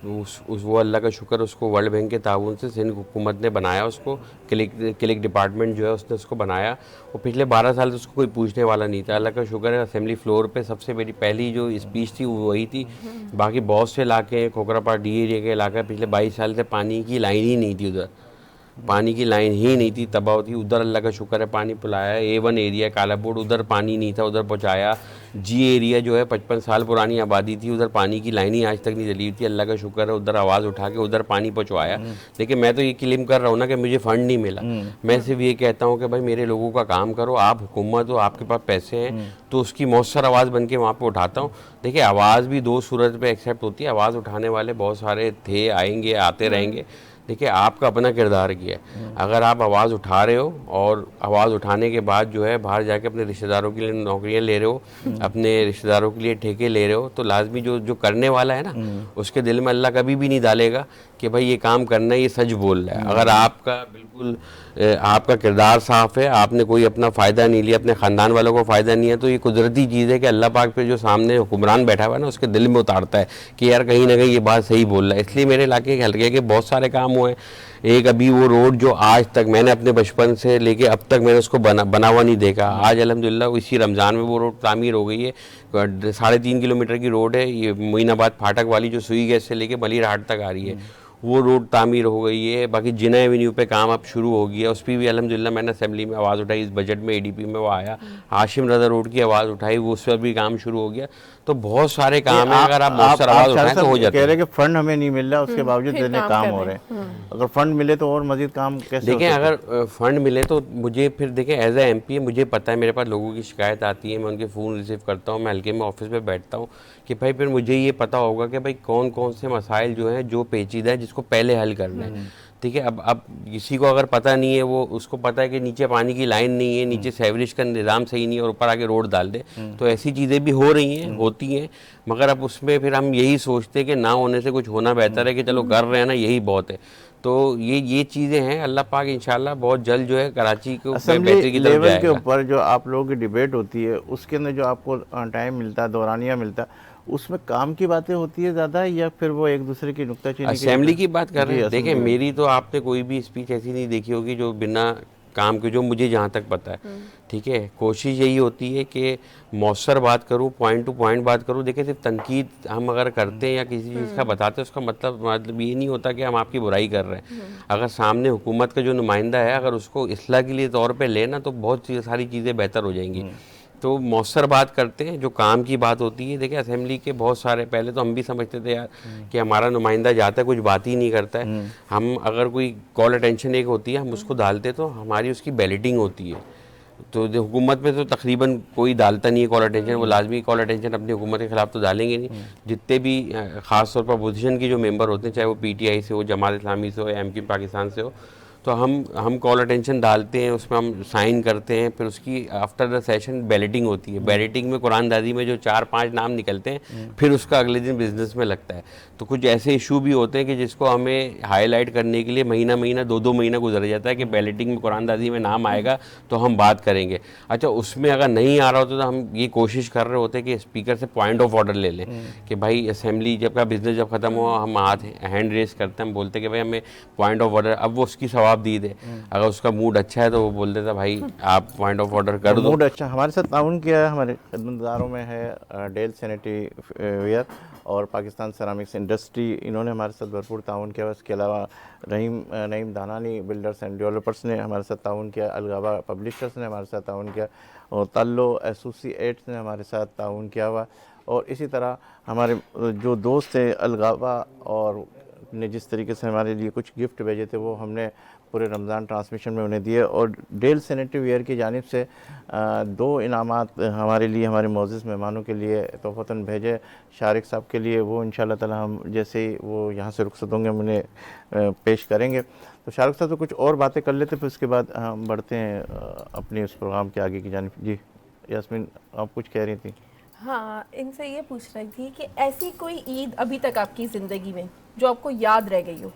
वो अल्लाह का शुक्र, उसको वर्ल्ड बैंक के ताउन से सिंध हुकूमत ने बनाया, उसको क्लिक डिपार्टमेंट जो है उसने उसको बनाया। वो पिछले 12 साल से उसको कोई पूछने वाला नहीं था। अल्लाह का शुक्र है असेंबली फ्लोर पे सबसे मेरी पहली जो स्पीच थी वो वही थी। बाकी बहुत से इलाके, खोखरापाड़ डी एरिया के इलाका, पिछले 22 साल से पानी की लाइन ही नहीं थी, उधर पानी की लाइन ही नहीं थी, तबाह थी। उधर अल्लाह का शुक्र है पानी पिलाया। A1 एरिया कालापुर, उधर पानी नहीं था, उधर पहुंचाया। G एरिया जो है 55 साल पुरानी आबादी थी, उधर पानी की लाइन ही आज तक नहीं जली थी। अल्लाह का शुक्र है उधर आवाज़ उठा के उधर पानी पहुंचवाया। लेकिन मैं तो ये क्लेम कर रहा हूँ ना कि मुझे फ़ंड नहीं मिला। मैं सिर्फ ये कहता हूँ कि भाई मेरे लोगों का काम करो, आप हुकूमत हो, आपके पास पैसे हैं, तो उसकी मौसर आवाज़ बन के वहाँ पर उठाता हूँ। देखिए, आवाज़ भी 2 सूरत पर एक्सेप्ट होती है। आवाज़ उठाने वाले बहुत सारे थे, आएंगे, आते रहेंगे, देखिए आपका अपना किरदार किया है। अगर आप आवाज़ उठा रहे हो और आवाज़ उठाने के बाद जो है बाहर जाके अपने रिश्तेदारों के लिए नौकरियां ले रहे हो, अपने रिश्तेदारों के लिए ठेके ले रहे हो, तो लाजमी जो जो करने वाला है ना, उसके दिल में अल्लाह कभी भी नहीं डालेगा कि भाई ये काम करना है, ये सच बोल रहा है। अगर आपका बिल्कुल आपका किरदार साफ़ है, आपने कोई अपना फ़ायदा नहीं लिया, अपने ख़ानदान वालों को फ़ायदा नहीं है, तो ये कुदरती चीज़ है कि अल्लाह पाक पे जो सामने हुक्मरान बैठा हुआ है ना, उसके दिल में उतारता है कि यार कहीं ना कहीं ये बात सही बोल रहा है। इसलिए मेरे इलाके के हल्के के बहुत सारे काम हुए हैं। एक अभी वो रोड जो आज तक मैंने अपने बचपन से लेके अब तक मैंने उसको बना हुआ नहीं देखा, आज अल्हम्दुलिल्लाह इसी रमज़ान में वो रोड तामीर हो गई है। 3.5 किलोमीटर की रोड है, ये मोइनाबाद फाटक वाली जो सुई गैस से लेके मलिरहाट तक आ रही है, वो रोड तामीर हो गई है। बाकी जिना एवेन्यू पे काम अब शुरू हो गया, उस पर भी अल्हम्दुलिल्लाह मैंने असेंबली में आवाज़ उठाई, इस बजट में एडीपी में वो आया। हाशिम रज़ा रोड की आवाज़ उठाई, वो उस पर भी काम शुरू हो गया। तो बहुत सारे काम है, अगर आप मौसर आवाज़ उठाएं तो हो जाते कह हैं। रहे हैं कि फंड हमें नहीं मिल रहा, उसके बावजूद फिर इतने काम काम कर हो रहे रहे हैं। अगर फंड मिले तो और मजीद काम कैसे हो देखें, सकते हैं? अगर फंड मिले तो मुझे फिर देखें एज ए एमपी मुझे पता है, मेरे पास लोगों की शिकायत आती है, मैं उनके फ़ोन रिसीव करता हूँ, मैं हल्के में ऑफिस में बैठता हूँ कि भाई फिर मुझे ये पता होगा कि भाई कौन कौन से मसाइल जो हैं जो पेचीदा है जिसको पहले हल करना है। ठीक है, अब किसी को अगर पता नहीं है, वो उसको पता है कि नीचे पानी की लाइन नहीं है, नीचे सेवरेज का निज़ाम सही नहीं है और ऊपर आके रोड डाल दे, तो ऐसी चीज़ें भी हो रही हैं, होती हैं। मगर अब उसमें फिर हम यही सोचते हैं कि ना होने से कुछ होना बेहतर है, कि चलो कर रहे हैं ना, यही बहुत है। तो ये चीज़ें हैं, अल्लाह पाक इंशाल्लाह बहुत जल्द जो है कराची को बेहतरी की तरफ लेवल के जाएगा। ऊपर जो आप लोगों की डिबेट होती है, उसके अंदर जो आपको टाइम मिलता है, दौरानिया मिलता है, उसमें काम की बातें होती है ज़्यादा, या फिर वो एक दूसरे की नुक्ताचीनी असेंबली की बात कर रहे हैं। जी, देखें, असेंबली। मेरी तो आपने कोई भी स्पीच ऐसी नहीं देखी होगी जो बिना काम के, जो मुझे जहाँ तक पता है। ठीक है, कोशिश यही होती है कि मौसर बात करूँ, पॉइंट टू पॉइंट बात करूँ। देखिए, सिर्फ तनकीद हम अगर करते हैं या किसी चीज़ का बताते हैं, उसका मतलब ये नहीं होता कि हम आपकी बुराई कर रहे हैं। अगर सामने हुकूमत का जो नुमाइंदा है, अगर उसको इस्लाह के लिए तौर पर लेना, तो बहुत सारी चीज़ें बेहतर हो जाएंगी। तो मौसर बात करते हैं, जो काम की बात होती है। देखिए, असेंबली के बहुत सारे, पहले तो हम भी समझते थे यार कि हमारा नुमाइंदा जाता है, कुछ बात ही नहीं करता है। हम अगर कोई कॉल अटेंशन एक होती है, हम उसको डालते तो हमारी उसकी बैलेटिंग होती है। तो हुकूमत में तो तकरीबन कोई डालता नहीं है कॉल अटेंशन, वो लाजमी कॉल अटेंशन अपनी हुकूमत के खिलाफ तो डालेंगे नहीं। जितने भी ख़ास तौर पर अपोजिशन की जो मेंबर होते हैं, चाहे वो पीटीआई से हो, जमात इस्लामी से हो, एमक्यू पाकिस्तान से हो, तो हम कॉल अटेंशन डालते हैं, उसमें हम साइन करते हैं। फिर उसकी आफ्टर द सेशन बैलेटिंग होती है। बैलेटिंग में कुरान दादी में जो 4-5 नाम निकलते हैं, फिर उसका अगले दिन बिजनेस में लगता है। तो कुछ ऐसे इशू भी होते हैं कि जिसको हमें हाईलाइट करने के लिए महीना 2-2 महीना गुजर जाता है कि बैलेटिंग में कुरान दादी में नाम आएगा तो हम बात करेंगे। अच्छा, उसमें अगर नहीं आ रहा होता तो हम ये कोशिश कर रहे होते कि स्पीकर से पॉइंट ऑफ ऑर्डर ले लें कि भाई असेंबली जब का बिजनेस जब ख़त्म हुआ, हम हाथ हैंड रेस करते हैं, हम बोलते कि भाई हमें पॉइंट ऑफ ऑर्डर। अब वो उसकी सवाब दी दे, अगर उसका मूड अच्छा है तो वो बोल देता भाई आप पॉइंट ऑफ ऑर्डर कर दो। मूड अच्छा, हमारे साथ ताउन किया है, हमारे खिदमतगारों में है डेल सैनिटरी वेयर और पाकिस्तान सेरामिक्स इंडस्ट्री, इन्होंने हमारे साथ भरपूर ताउन किया। इसके अलावा नईम दानानी बिल्डर्स एंड डेवलपर्स ने हमारे साथ ताउन किया, अलगावा पब्लिशर्स ने हमारे साथ ताउन किया, और तल्लो एसोसिएट्स ने हमारे साथ ताउन किया हुआ। और इसी तरह हमारे जो दोस्त थे अलगावा और ने जिस तरीके से हमारे लिए कुछ गिफ्ट भेजे थे, वो हमने पूरे रमज़ान ट्रांसमिशन में उन्हें दिए। और डेल सैनिटरी वेयर की जानिब से 2 इनामात हमारे लिए, हमारे मोअज़्ज़ज़ मेहमानों के लिए तोहफ़तन भेजे। शारिक साहब के लिए वो इंशाअल्लाह ताला हम जैसे ही वो यहाँ से रुखसत होंगे हम उन्हें पेश करेंगे। तो शारिक साहब तो कुछ और बातें कर लेते, फिर उसके बाद हम बढ़ते हैं अपने उस प्रोग्राम के आगे की जानिब। जी यास्मीन, आप कुछ कह रही थी? हाँ, इनसे ये पूछ रही थी कि ऐसी कोई ईद अभी तक आपकी ज़िंदगी में जो आपको याद रह गई हो?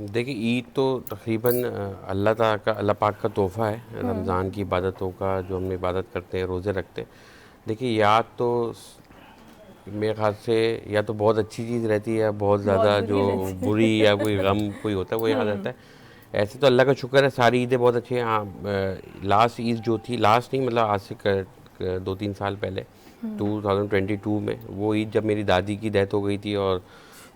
देखिए, ईद तो तकरीबन अल्लाह पाक का तोहफ़ा है, रमज़ान की इबादतों का, जो हम इबादत करते हैं, रोज़े रखते हैं। देखिए, याद तो मेरे ख्याल से या तो बहुत अच्छी चीज़ रहती है, बहुत ज़्यादा जो बुरी या कोई गम कोई होता है वो याद रहता है। ऐसे तो अल्लाह का शुक्र है सारी ईदें बहुत अच्छी हैं। हाँ, लास्ट ईद जो थी, लास्ट नहीं मतलब आज से 2-3 साल पहले 2022 में, वो ईद जब मेरी दादी की डेथ हो गई थी, और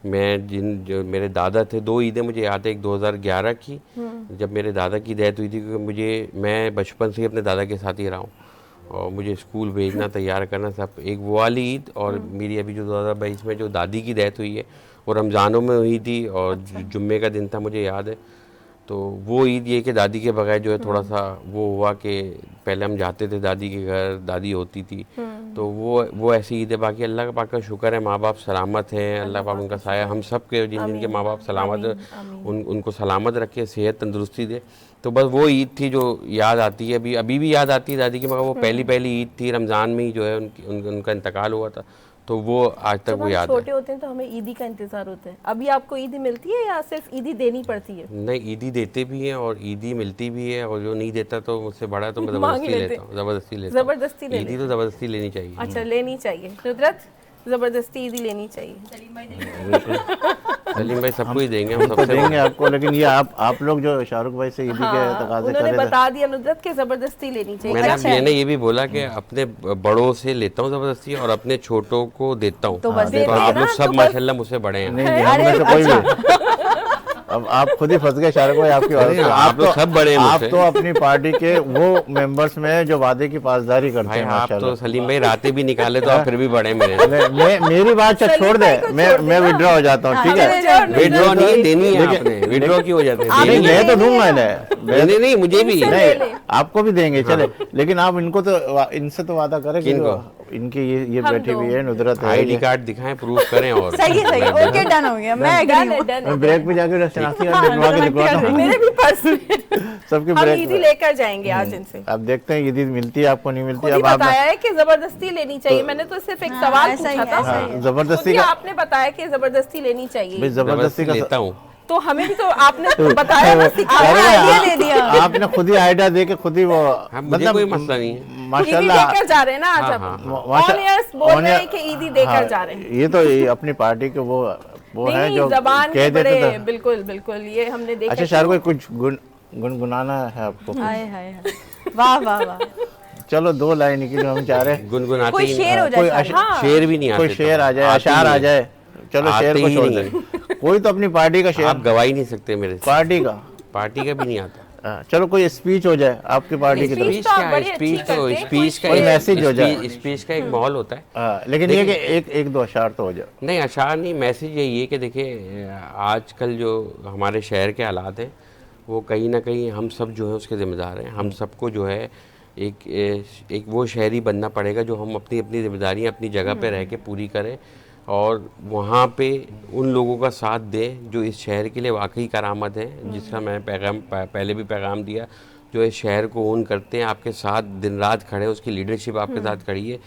मैं जो मेरे दादा थे, 2 ईदें मुझे याद है। एक 2011 की जब मेरे दादा की डेथ हुई थी, क्योंकि मैं बचपन से ही अपने दादा के साथ ही रहा हूँ और मुझे स्कूल भेजना, तैयार करना सब। एक वो वाली ईद, और मेरी अभी जो 2022 में जो दादी की डेथ हुई है वो रमज़ानों में हुई थी, और जुम्मे का दिन था, मुझे याद है। तो वो ईद ये कि दादी के बगैर जो है थोड़ा सा वो हुआ कि पहले हम जाते थे दादी के घर, दादी होती थी, तो वो ऐसी ईद है। बाकी अल्लाह पाक का शुक्र है, माँ बाप सलामत हैं, अल्लाह पाक उनका साया हम सब के, जिनके माँ बाप सलामत है उनको सलामत रखे, सेहत तंदुरुस्ती दे। तो बस वो ईद थी जो याद आती है, अभी भी याद आती है दादी की, मगर वो पहली ईद थी, रमज़ान में ही जो है उनका इंतकाल हुआ था, तो वो आज तक वो याद है। छोटे होते हैं तो हमें ईदी का इंतजार होता है। अभी आपको ईदी मिलती है या सिर्फ ईदी देनी पड़ती है? नहीं, ईदी देते भी हैं और ईदी मिलती भी है, और जो नहीं देता तो मुझसे बड़ा है तो मैं मांग ज़बरदस्ती लेते। लेता हूँ, ज़बरदस्ती लेता हूँ। जबरदस्ती ले ईदी तो ज़बरदस्ती लेनी चाहिए। अच्छा, लेनी चाहिए। नुदरत, जबरदस्ती ईदी लेनी चाहिए। सलीम भाई सबको ही देंगे, हम तो सबसे देंगे आपको, लेकिन ये आप लोग जो शाहरुख भाई से ईदी के तकाजे कर उन्होंने रहे थे, बता दिया नुदरत के जबरदस्ती लेनी चाहिए। मैंने ये भी बोला कि अपने बड़ों से लेता हूँ ज़बरदस्ती और अपने छोटों को देता हूँ। तो बस तो आप लोग सब माशाल्लाह मुझसे बड़े हैं। नहीं नहीं, हम में से कोई नहीं। अब आप खुद ही फंस गए शाहरुख भाई आपकी बात नहीं, से। आप लोग सब बड़े हैं आप मुझसे। तो अपनी पार्टी के वो मेंबर्स में हैं जो वादे की पासदारी करते भाई हैं आप तो माशाल्लाह। सलीम भाई रातें भी निकाले तो आप फिर भी बड़े हैं मेरे से। मेरी बात से छोड़ दे, मैं विड्रॉ हो जाता हूँ, ठीक है? विड्रॉ नहीं है, देनी है आपने, विड्रॉ क्यों हो जाते हैं? नहीं, देनी है। मैं तो दूंगा इन्हें, नहीं मुझे भी। नहीं आपको भी देंगे, चले, लेकिन आप इनको तो इनसे तो वादा करें कि किनको? इनकी ये बैठी हुई है नुदरत है, आईडी कार्ड दिखाएं, प्रूफ करें और सही है, ओके डन हो गया, मैं एग्री हूँ। मैं ब्रेक पे जाके शनाख्ती कार्ड बनवा के दिखवाता हूँ मेरे भी पर्स में। सबके हम ब्रेक ईदी पे। लेकर जाएंगे आज इनसे। अब देखते हैं ईदी मिलती है आपको, नहीं मिलती खुद ही अब आप बताया है कि जबरदस्ती लेनी चाहिए। मैंने तो सिर्फ एक सवाल ऐसा ही पूछा है, था। ऐसा ही हाँ, जबरदस्ती खुद ही का आपने बताया कि जबरदस्ती लेनी चाहिए। भाई जबरदस्ती का लेता हूँ। तो हमें भी तो आपने तो बताया ना, सिखाया। अरे आइडिया दे दिया। आपने खुद ही आइडिया दे के खुद ही वो हाँ, मुझे कोई मसला नहीं है। ईदी माशाल्लाह देकर जा रहे हैं ना आज हाँ, आप। हाँ, माशा- ऑन एयर्स बोल on रहे air- हैं कि ईदी देकर हाँ, जा रहे हैं। ये तो ये अपनी पार्टी के वो है नहीं, जो जबान कह के देते बड़े, थे। बिल्कुल बिल्कुल, ये हमने देखा। अच्छा शाहरुख भाई कुछ गुनगुनाना है आपको? हाय हाय हाय, वाह वाह वाह। चलो 2 लाइन निकली हम चाह रहे हैं। गुनगुनाते कोई ही शेर हो नहीं। जाए शायद। शेर भी नहीं आते। कोई शेर आ जाए, आते अशार ही आ नहीं। जाए, चलो आते शेर को ही छोड़ नहीं दे। कोई तो अपनी पार्टी का शेर, आप गवा ही नहीं सकते मेरे से। पार्टी का पार्टी का भी नहीं आता। चलो कोई स्पीच हो जाए आपकी पार्टी की तरफ। स्पीच तो आप बड़ी अच्छी स्पीच तो करते हैं, स्पीच का कोई एक- मैसेज हो जाए। स्पीच का एक माहौल होता है। लेकिन ये कि एक 2 अशार तो हो जाए। नहीं अशार नहीं, मैसेज यही है कि देखिए आजकल जो हमारे शहर के हालात हैं वो कहीं ना कहीं हम सब जो है उसके ज़िम्मेदार हैं। हम सबको जो है एक वो शहरी बनना पड़ेगा जो हम अपनी अपनी जिम्मेदारियाँ अपनी जगह पे रह के पूरी करें और वहाँ पे उन लोगों का साथ दें जो इस शहर के लिए वाकई करामत हैं, जिसका मैं पहले भी पैगाम दिया, जो इस शहर को ओन करते हैं, आपके साथ दिन रात खड़े, उसकी लीडरशिप आपके साथ खड़ी है।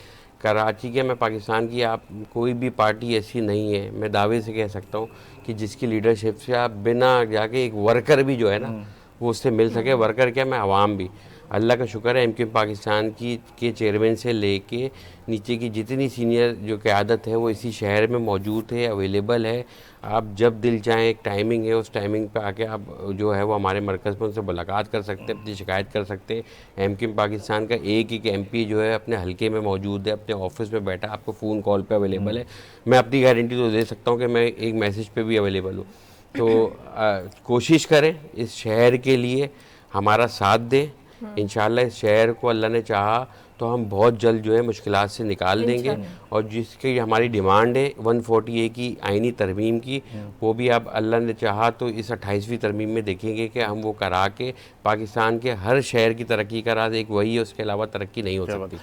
कराची के, मैं पाकिस्तान की, आप कोई भी पार्टी ऐसी नहीं है, मैं दावे से कह सकता हूँ कि जिसकी लीडरशिप से आप बिना जाके एक वर्कर भी जो है ना वो उससे मिल सके। वर्कर क्या, मैं आवाम भी। अल्लाह का शुक्र है एमक्यूएम पाकिस्तान की के चेयरमैन से लेके नीचे की जितनी सीनियर जो क़यादत है वो इसी शहर में मौजूद है, अवेलेबल है। आप जब दिल चाहें, एक टाइमिंग है, उस टाइमिंग पे आके आप जो है वो हमारे मरकज़ में उनसे मुलाकात कर सकते हैं, अपनी शिकायत कर सकते हैं। एमक्यूएम पाकिस्तान का एक एमपी जो है अपने हलके में मौजूद है, अपने ऑफिस में बैठा, आपको फ़ोन कॉल पे अवेलेबल है। मैं अपनी गारंटी तो दे सकता हूँ कि मैं एक मैसेज पे भी अवेलेबल हूँ। तो कोशिश करें इस शहर के लिए हमारा साथ दें। इंशाल्लाह इस शहर को अल्लाह ने चाहा तो हम बहुत जल्द जो है मुश्किलात से निकाल देंगे। और जिसकी हमारी डिमांड है 140A की आइनी तरमीम की, वो भी अब अल्लाह ने चाहा तो इस 28वीं तरमीम में देखेंगे कि हम वो करा के पाकिस्तान के हर शहर की तरक्की करा दे। एक वही है, उसके अलावा तरक्की नहीं हो सकती।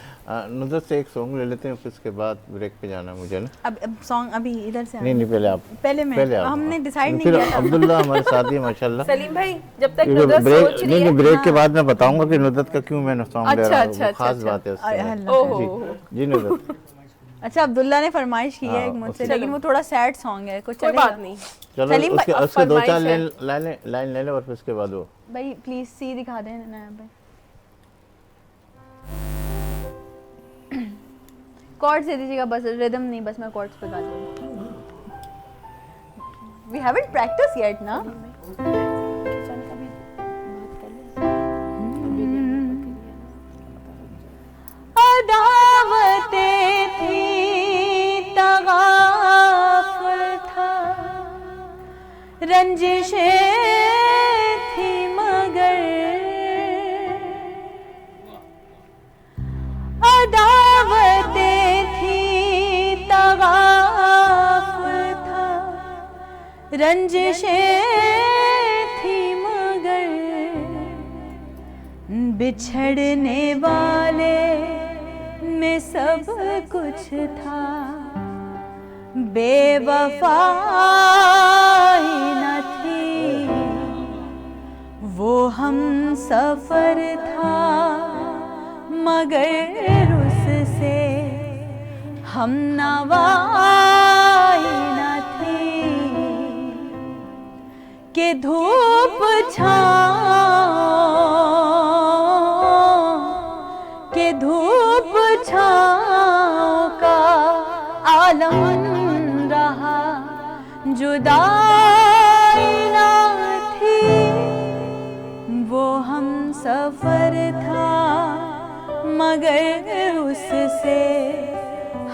नुदरत से एक सॉन्ग ले लेते हैं, फिर उसके बाद ब्रेक पे जाना है मुझे ना। अब सॉन्ग अभी इधर से नहीं पहले आप, पहले मैं आप। हमने डिसाइड नहीं फिर किया था। अब्दुल्ला हमारे साथ ही माशाल्लाह। सलीम भाई, जब तक ये नुदरत ब्रेक सोच रही है। नहीं ब्रेक के बाद मैं बताऊंगा कि नुदरत का क्यों मैंने सॉन्ग ले रहा हूँ। अच्छा, खास अच्छा, बात है उसके बाद। अल्लाह। ओहो, जी नुदरत अच्छा, अब्दुल्ला ने फरमाइश की है हाँ, एक मुझसे, उससे- लेकिन वो थोड़ा सैड सॉन्ग है, कुछ कोई चलेगा? बात नहीं। चलो सलीम भाई, उसके 2-4 फरमाइश है। लाइन ले ले और फिर उसके बाद वो भाई प्लीज सी दिखा दें ना भाई। कॉर्ड्स दे दीजिएगा बस, रिदम नहीं, बस मैं कॉर्ड्स पे गा दूंगी। वी हैवंट प्रैक्टिस येट ना। अदावतें थी, तगाफुल था, रंजिशें थी मगर अदावतें थी, तगाफुल था, रंजिशें थी मगर बिछड़ने वाले में सब कुछ था, बेवफाई न थी, वो हम सफर था, मगर उससे हम नवाई न थी, कि धूप छाँव का आलम रहा, जुदाई ना थी, वो हम सफर था, मगर उससे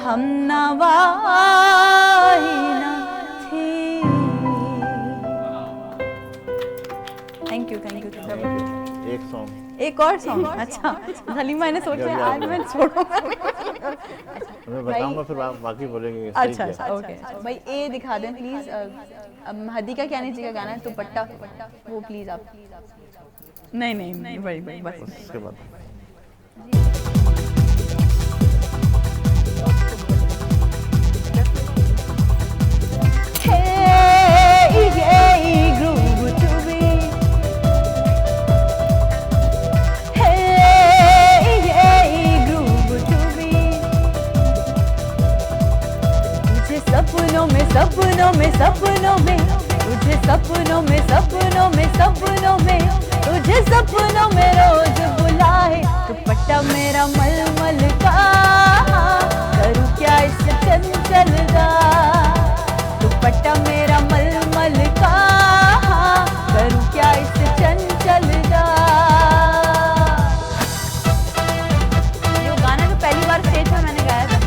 हम नवाई ना थी। Thank you. एक सॉन्ग एक और सॉन्ग। अच्छा, हलीमा ने सोचा आज मैं छोड़ूंगा। मैं बताऊंगा, फिर आप बाकी बोलेंगे। अच्छा, ओके भाई, ए दिखा दें प्लीज। हदीका कहने जी का गाना है दुपट्टा, वो प्लीज आप। नहीं बड़ी बस उसके बाद तुझे सपनों में रोज बुलाए, दुपट्टा मेरा मलमल का, करूँ क्या इससे चंचल दा, दुपट्टा मेरा मलमल का, करूँ क्या इससे चंचल दा। ये गाना जो पहली बार स्टेज पे मैंने गाया था।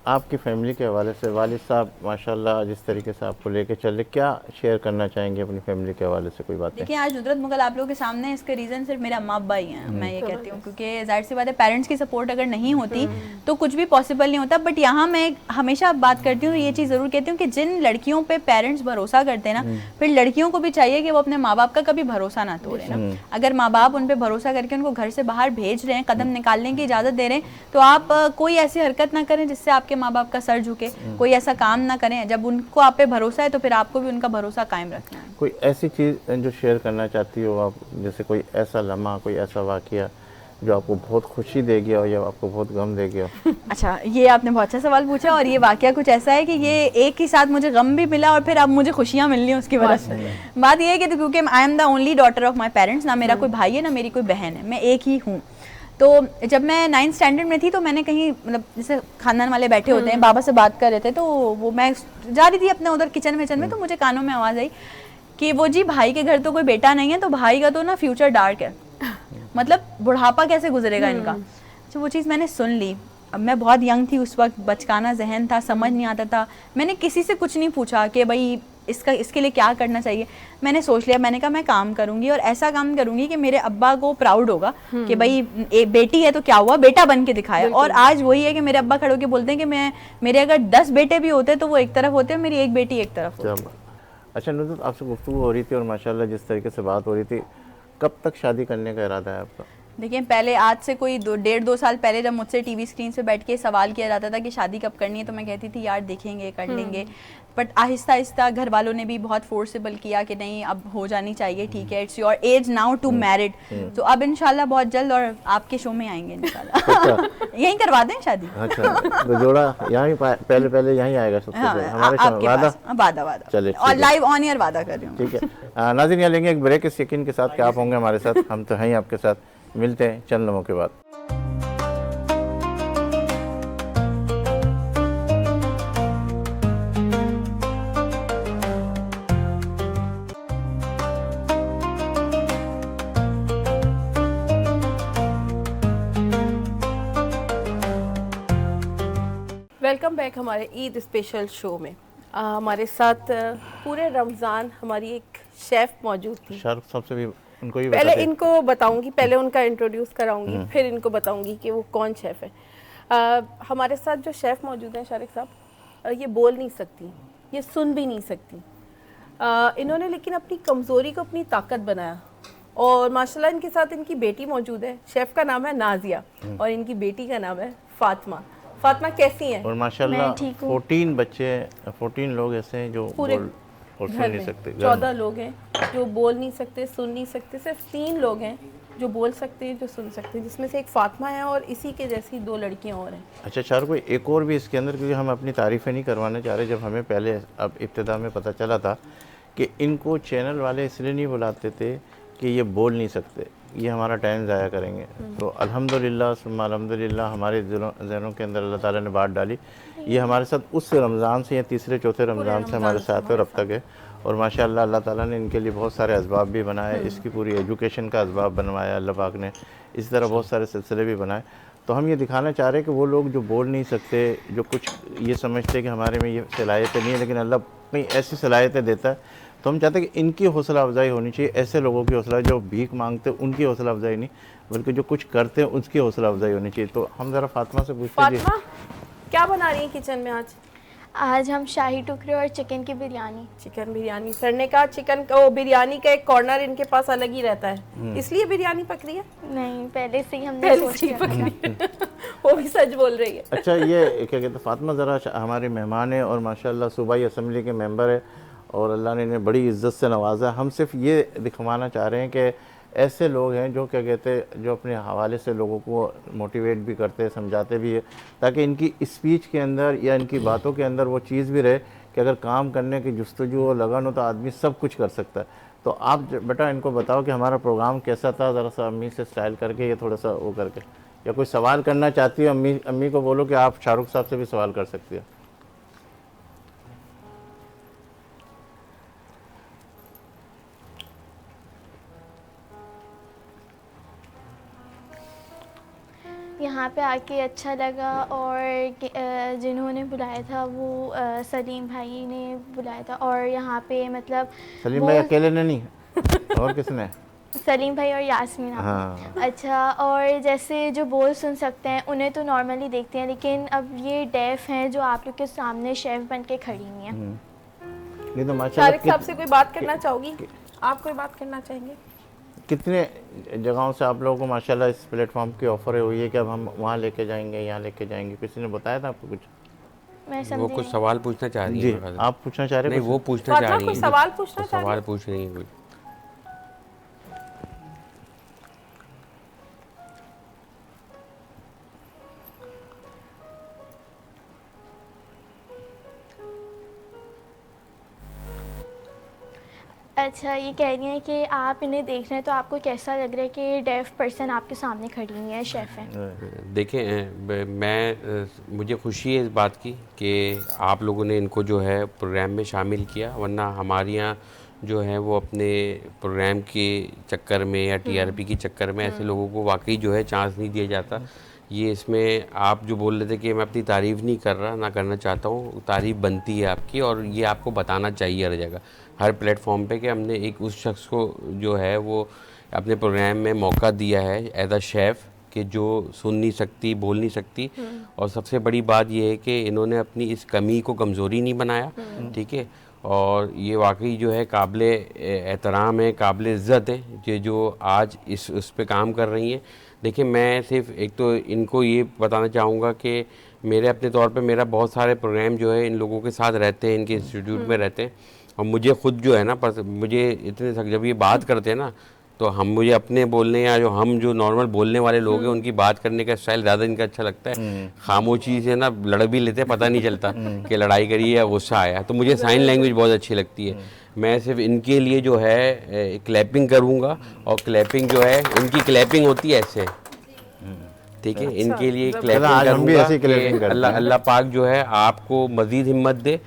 आपकी फैमिली के हवाले से वालिद साहब माशाल्लाह जिस तरीके से आपको लेके चल रहे, क्या शेयर करना चाहेंगे अपनी फैमिली के हवाले से? कोई बात? देखिए, आज नुसरत मुगल आप लोगों के सामने, इसका रीज़न सिर्फ मेरा माँ बाप ही हैं। मैं ये कहती हूँ क्योंकि जाहिर सी बात है, पेरेंट्स की सपोर्ट अगर नहीं होती तो कुछ भी पॉसिबल नहीं होता। बट यहाँ मैं हमेशा बात करती हूँ, ये चीज़ ज़रूर कहती हूँ कि जिन लड़कियों पे पेरेंट्स भरोसा करते हैं ना, फिर लड़कियों को भी चाहिए कि वो अपने माँ बाप का कभी भरोसा ना तोड़े ना। अगर माँ बाप उन पर भरोसा करके उनको घर से बाहर भेज रहे हैं, कदम निकालने की इजाज़त दे रहे हैं, तो आप कोई ऐसी हरकत ना करें जिससे आपके माँ बाप का सर झुके, कोई ऐसा काम ना करें। जब उनको आप पे भरोसा है तो फिर आपको भी उनका भरोसा कायम रखना है। कोई ऐसी चीज़ जो शेयर करना चाहती हो आप, जैसे कोई ऐसा लम्हा, कोई ऐसा वाकया जो आपको बहुत खुशी देगी और या आपको बहुत गम देगी? अच्छा, ये आपने बहुत अच्छा सवाल पूछा। और ये वाकया कुछ ऐसा है कि ये एक ही साथ मुझे गम भी मिला और फिर अब मुझे खुशियाँ मिल रही हैं उसकी वजह से। बात ये है कि क्योंकि I am the only daughter of my parents, ना मेरा कोई भाई है ना मेरी कोई बहन है, मैं एक ही हूँ। तो जब मैं 9th स्टैंडर्ड में थी तो मैंने कहीं, मतलब जैसे खानदान वाले बैठे होते हैं, बाबा से बात कर रहे थे, तो वो मैं जा रही थी अपने उधर किचन में, तो मुझे कानों में आवाज़ आई कि वो जी भाई के घर तो कोई बेटा नहीं है, तो भाई का तो ना फ्यूचर डार्क है, मतलब बुढ़ापा कैसे गुजरेगा इनका। तो वो चीज़ मैंने सुन ली। अब मैं बहुत यंग थी उस वक्त, बचकाना जहन था, समझ नहीं आता था। मैंने किसी से कुछ नहीं पूछा कि भाई इसके लिए क्या करना चाहिए। मैंने सोच लिया, मैंने कहा मैं काम करूंगी और ऐसा काम करूंगी कि मेरे अब्बा को प्राउड होगा कि भाई बेटी है तो क्या हुआ, बेटा बन के दिखाया। और आज वही है कि मेरे अब्बा खड़े होकर बोलते हैं कि मेरे अगर 10 बेटे भी होते तो वो एक तरफ होते, मेरी एक बेटी एक तरफ होती। अच्छा नुसरत, आपसे गुफ्तगू हो रही थी और माशाल्लाह जिस तरीके से बात हो रही थी, कब तक शादी करने का इरादा है आपका? देखिए, पहले आज से कोई 1.5-2 साल पहले जब मुझसे टीवी स्क्रीन पे बैठ के सवाल किया जाता था कि शादी कब करनी है, तो मैं कहती थी यार देखेंगे, कर लेंगे। बट आहिस्ता आहिस्ता घर वालों ने भी बहुत फोर्सेबल किया कि नहीं अब हो जानी चाहिए, ठीक है, it's your age now to married. तो अब इंशाल्लाह बहुत जल्द और आपके शो में आएंगे इंशाल्लाह। यहीं करवा दें शादी। अच्छा, तो जोड़ा यहीं पहले यहीं आएगा सबसे पहले हमारे आपके वादा? पास वादा चलिए, और लाइव ऑन एयर वादा कर रही हूँ। ठीक है। नाज़रीन, यहाँ लेंगे एक ब्रेक इस यकीन के साथ कि आप होंगे हमारे साथ, हम तो हैं ही आपके साथ। मिलते हैं चंद लम्हों के बाद। वेलकम बैक हमारे ईद स्पेशल शो में। हमारे साथ पूरे रमज़ान हमारी एक शेफ़ मौजूद थी। शाहरुख साहब से भी उनको ही पहले बताते। इनको बताऊंगी, पहले उनका इंट्रोड्यूस कराऊंगी, फिर इनको बताऊंगी कि वो कौन शेफ़ है। हमारे साथ जो शेफ़ मौजूद हैं शाहरुख साहब, ये बोल नहीं सकती, ये सुन भी नहीं सकती। इन्होंने लेकिन अपनी कमज़ोरी को अपनी ताकत बनाया और माशाल्लाह इनके साथ इनकी बेटी मौजूद है। शेफ़ का नाम है नाजिया और इनकी बेटी का नाम है फातिमा। फातिमा कैसी हैं? और माशाल्लाह 14 बच्चे, 14 लोग ऐसे हैं जो पूरे बोल और सुन घर नहीं में सकते। 14 लोग हैं जो बोल नहीं सकते, सुन नहीं सकते। सिर्फ 3 लोग हैं जो बोल सकते हैं, जो सुन सकते हैं, जिसमें से एक फातिमा है और इसी के जैसी 2 लड़कियां और हैं। अच्छा शाहरुख भाई, एक और भी इसके अंदर, क्योंकि हम अपनी तारीफ़ें नहीं करवाना चाह रहे। जब हमें पहले अब इब्तिदा में पता चला था कि इनको चैनल वाले इसलिए नहीं बुलाते थे कि ये बोल नहीं सकते, ये हमारा टाइम ज़ाया करेंगे, तो अल्हम्दुलिल्लाह सुम्मा अल्हम्दुलिल्लाह हमारे ज़हनों के अंदर अल्लाह ताला ने बात डाली। ये हमारे साथ उस रमज़ान से या तीसरे चौथे रमज़ान से हमारे साथ और अब तक है। और माशाअल्लाह अल्लाह ताला ने इनके लिए बहुत सारे असबाब भी बनाए, इसकी पूरी एजुकेशन का असबाब बनवाया अल्लाह पाक ने, इसी तरह बहुत सारे सिलसिले भी बनाए। तो हम ये दिखाना चाह रहे हैं कि वो लोग जो बोल नहीं सकते, जो कुछ ये समझते कि हमारे में ये सलाहियतें नहीं है, लेकिन अल्लाह कहीं ऐसी सलाहियतें देता है, तो हम चाहते हैं कि इनकी हौसला अफजाई होनी चाहिए। ऐसे लोगों की हौसला, जो भीख मांगते हैं उनकी हौसला अफजाई नहीं, बल्कि जो कुछ करते हैं उसकी हौसला अफजाई होनी चाहिए। तो हम ज़रा फातिमा से पूछते हैं, फातिमा क्या बना रही हैं किचन में आज? आज हम शाही टुकड़े और चिकन की बिरयानी। चिकन बिरयानी। सर ने कहा चिकन का बिरयानी का एक कॉर्नर इनके पास अलग ही रहता है, इसलिए बिरयानी पक रही है। नहीं, पहले से ही हमने पहले सोच से ही लिया पक था। रही है। वो भी सच बोल रही है। अच्छा ये क्या कहते हैं, फातिमा ज़रा हमारी मेहमान है और माशाल्लाह सूबाई असम्बली के मेंबर है और अल्लाह ने इन्हें बड़ी इज़्ज़त से नवाजा। हम सिर्फ ये दिखवाना चाह रहे हैं कि ऐसे लोग हैं जो क्या कहते हैं, जो अपने हवाले से लोगों को मोटिवेट भी करते हैं, समझाते भी है, ताकि इनकी स्पीच के अंदर या इनकी बातों के अंदर वो चीज़ भी रहे कि अगर काम करने की जुस्तजू और लगन हो तो आदमी सब कुछ कर सकता है। तो आप बेटा इनको बताओ कि हमारा प्रोग्राम कैसा था, ज़रा सा अम्मी से स्टाइल करके, ये थोड़ा सा वो करके, या कोई सवाल करना चाहती हो अम्मी को बोलो कि आप शाहरुख साहब से भी सवाल कर सकती हो। यहाँ पे आके अच्छा लगा और जिन्होंने बुलाया था वो सलीम भाई ने बुलाया था और यहाँ पे मतलब सलीम भाई अकेले ने नहीं, और किसने? सलीम भाई और यास्मीन। हाँ। अच्छा, और जैसे जो बोल सुन सकते हैं उन्हें तो नॉर्मली देखते हैं, लेकिन अब ये डेफ हैं जो आप लोग के सामने शेफ बन के खड़ी हुई हैं। नहीं तो माशाल्लाह तारिक साहब से कोई बात करना चाहोगी? आप कोई बात करना चाहेंगे? कितने जगहों से आप लोगों को माशाल्लाह इस प्लेटफॉर्म की ऑफर हुई है कि अब हम वहाँ लेके जाएंगे, यहाँ लेके जाएंगे, किसी ने बताया था आपको कुछ? मैं वो समझी कुछ नहीं। सवाल पूछना चाह रही जी, है। आप पूछना चाह रहे नहीं, हैं? वो पूछना फातिमा चाह रही कोई है। सवाल पूछना वो चाह रही सवाल है? पूछ रही है कुछ। अच्छा, ये कह रही हैं कि आप इन्हें देख रहे हैं तो आपको कैसा लग रहा है कि डेफ पर्सन आपके सामने खड़ी हुई है, शेफ़ हैं? देखें, मुझे खुशी है इस बात की कि आप लोगों ने इनको जो है प्रोग्राम में शामिल किया, वरना हमारे यहाँ जो है वो अपने प्रोग्राम के चक्कर में या टीआरपी के चक्कर में ऐसे लोगों को वाकई जो है चांस नहीं दिया जाता ये इसमें आप जो बोल रहे थे कि मैं अपनी तारीफ़ नहीं कर रहा, ना करना चाहता हूँ, तारीफ़ बनती है आपकी, और ये आपको बताना चाहिए हर जगह, हर प्लेटफॉर्म पे, कि हमने एक उस शख्स को जो है वो अपने प्रोग्राम में मौका दिया है एज अ शेफ़, कि जो सुन नहीं सकती, बोल नहीं सकती, और सबसे बड़ी बात ये है कि इन्होंने अपनी इस कमी को कमज़ोरी नहीं बनाया, ठीक है। और ये वाकई जो है काबिल एहतराम है, काबिल इज़्ज़त है, कि जो आज उस पे काम कर रही हैं। देखिए, मैं सिर्फ एक तो इनको ये बताना चाहूँगा कि मेरे अपने तौर पे मेरा बहुत सारे प्रोग्राम जो है इन लोगों के साथ रहते हैं, इनके इंस्टीट्यूट में रहते हैं, और मुझे ख़ुद जो है ना मुझे इतने जब ये बात करते हैं ना, तो मुझे अपने बोलने या हम जो नॉर्मल बोलने वाले लोग हैं उनकी बात करने का स्टाइल ज़्यादा इनका अच्छा लगता है। खामोशी से ना लड़ भी लेते हैं, पता नहीं चलता कि लड़ाई करी या गुस्सा आया। तो मुझे साइन लैंग्वेज बहुत अच्छी लगती है। मैं सिर्फ इनके लिए जो है क्लैपिंग करूँगा, और क्लैपिंग जो है इनकी क्लैपिंग होती है ऐसे, ठीक है। इनके लिए क्लैपिंग करूँगा। अल्लाह पाक जो है आपको मज़ीद हिम्मत दे,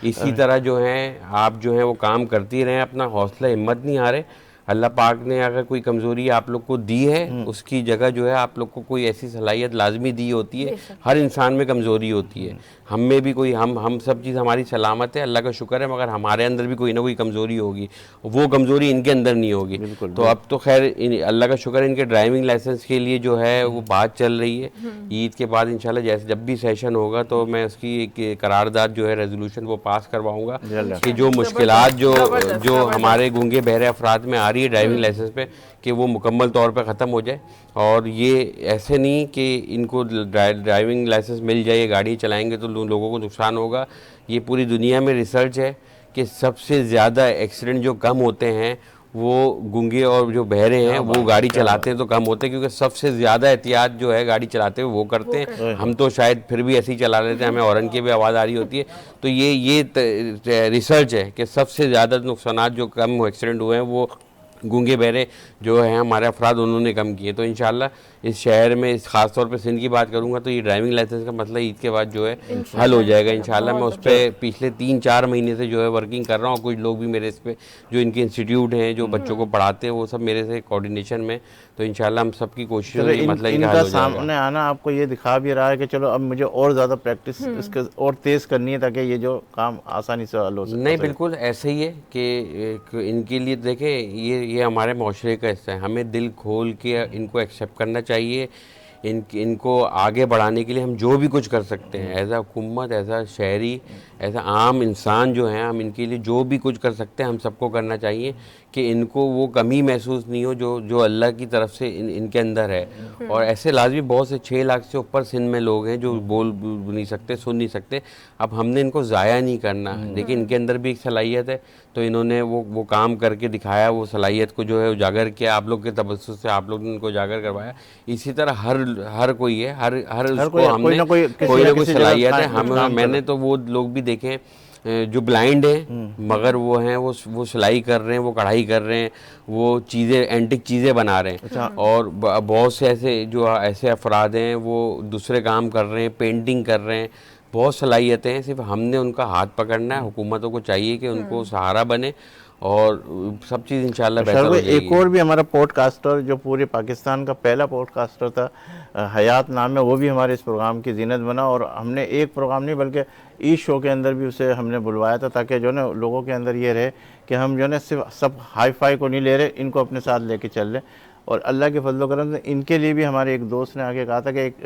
इसी तरह जो है आप जो है वो काम करती रहें, अपना हौसला हिम्मत नहीं हारे। अल्लाह पाक ने अगर कोई कमज़ोरी आप लोग को दी है, उसकी जगह जो है आप लोग को कोई ऐसी सलाहियत लाजमी दी होती है। हर इंसान में कमज़ोरी होती है, हम में भी कोई हम सब चीज़ हमारी सलामत है, अल्लाह का शुक्र है, मगर हमारे अंदर भी कोई ना कोई कमज़ोरी होगी, वो कमज़ोरी इनके अंदर नहीं होगी। तो अब तो खैर अल्लाह का शुक्र है, इनके ड्राइविंग लाइसेंस के लिए जो है वो बात चल रही है। ईद के बाद इंशाल्लाह जैसे जब भी सेशन होगा तो मैं उसकी एक करारदाद जो है रेजोल्यूशन वो पास करवाऊँगा, कि जो मुश्किलात जो हमारे गूंगे बहरे अफराद में आ रही है ड्राइविंग लाइसेंस पे, कि वो मुकम्मल तौर पे ख़त्म हो जाए। और ये ऐसे नहीं कि इनको ड्राइविंग लाइसेंस मिल जाए, गाड़ी चलाएंगे तो लोगों को नुकसान होगा। ये पूरी दुनिया में रिसर्च है कि सबसे ज़्यादा एक्सीडेंट जो कम होते हैं वो गूंगे और जो बहरे हैं वो गाड़ी चलाते हैं तो कम होते हैं, क्योंकि सबसे ज़्यादा एहतियात जो है गाड़ी चलाते हुए वो करते हैं। हम तो शायद फिर भी ऐसे ही चला लेते हैं, हमें हॉर्न की भी आवाज़ आ रही होती है। तो ये रिसर्च है कि सबसे ज़्यादा नुकसानात जो कम एक्सीडेंट हुए हैं वो गूंगे बहरे जो हैं हमारे अफराद, उन्होंने कम किए। तो इंशाल्लाह इस शहर में, इस ख़ास तौर पे सिंध की बात करूंगा, तो ये ड्राइविंग लाइसेंस का मसला ईद के बाद जो है हल हो जाएगा इंशाल्लाह। मैं उस पर पिछले 3-4 महीने से जो है वर्किंग कर रहा हूँ। कुछ लोग भी मेरे इस पर जो इनके इंस्टीट्यूट हैं, जो बच्चों को पढ़ाते हैं, वो सब मेरे से कोऑर्डिनेशन में। तो इंशाल्लाह हम सबकी कोशिश मतलब इनका सामने आना आपको ये दिखा भी रहा है कि चलो अब मुझे और ज़्यादा प्रैक्टिस इसके और तेज़ करनी है, ताकि ये जो काम आसानी से हल हो सके। नहीं, बिल्कुल ऐसे ही है कि इनके लिए देखें, ये हमारे माशरे का हिस्सा है, हमें दिल खोल के इनको एक्सेप्ट करना चाहिए। इनको आगे बढ़ाने के लिए हम जो भी कुछ कर सकते हैं, एज आ हुकूमत, एज आ शहरी, एज आ आम इंसान जो है, हम इनके लिए जो भी कुछ कर सकते हैं हम सबको करना चाहिए, कि इनको वो कमी महसूस नहीं हो जो अल्लाह की तरफ से इनके अंदर है। और ऐसे लाजमी बहुत से 6 लाख से ऊपर सिंध में लोग हैं जो बोल नहीं सकते, सुन नहीं सकते। अब हमने इनको ज़ाया नहीं करना, लेकिन इनके अंदर भी एक सलाहियत है, तो इन्होंने वो काम करके दिखाया, वो सलाहियत को जो है उजागर किया। आप लोग के तबस्सुस से आप लोग ने उनको उजागर करवाया। इसी तरह हर कोई है, हर उसको हमने कोई ना कोई सलाहियत है। मैंने तो वो लोग भी देखे जो ब्लाइंड हैं, मगर वो हैं वो सिलाई कर रहे हैं, वो कढ़ाई कर रहे हैं, वो चीज़ें एंटिक चीज़ें बना रहे हैं। और बहुत से ऐसे अफराद हैं वो दूसरे काम कर रहे हैं, पेंटिंग कर रहे हैं, बहुत सलाहियतें हैं। सिर्फ हमने उनका हाथ पकड़ना है। हुकूमतों को चाहिए कि उनको सहारा बने और सब चीज़ इंशाल्लाह बेहतर हो जाएगी। एक और भी हमारा पॉडकास्टर जो पूरे पाकिस्तान का पहला पॉडकास्टर था, हयात नाम है, वो भी हमारे इस प्रोग्राम की जीनत बना। और हमने एक प्रोग्राम नहीं बल्कि इस शो के अंदर भी उसे हमने बुलवाया था, ताकि जो है लोगों के अंदर ये रहे कि हम जो है सिर्फ सब हाई फाई को नहीं ले रहे, इनको अपने साथ लेके चल रहे। और अल्लाह के फजल करम से इनके लिए भी हमारे एक दोस्त ने आगे कहा था कि एक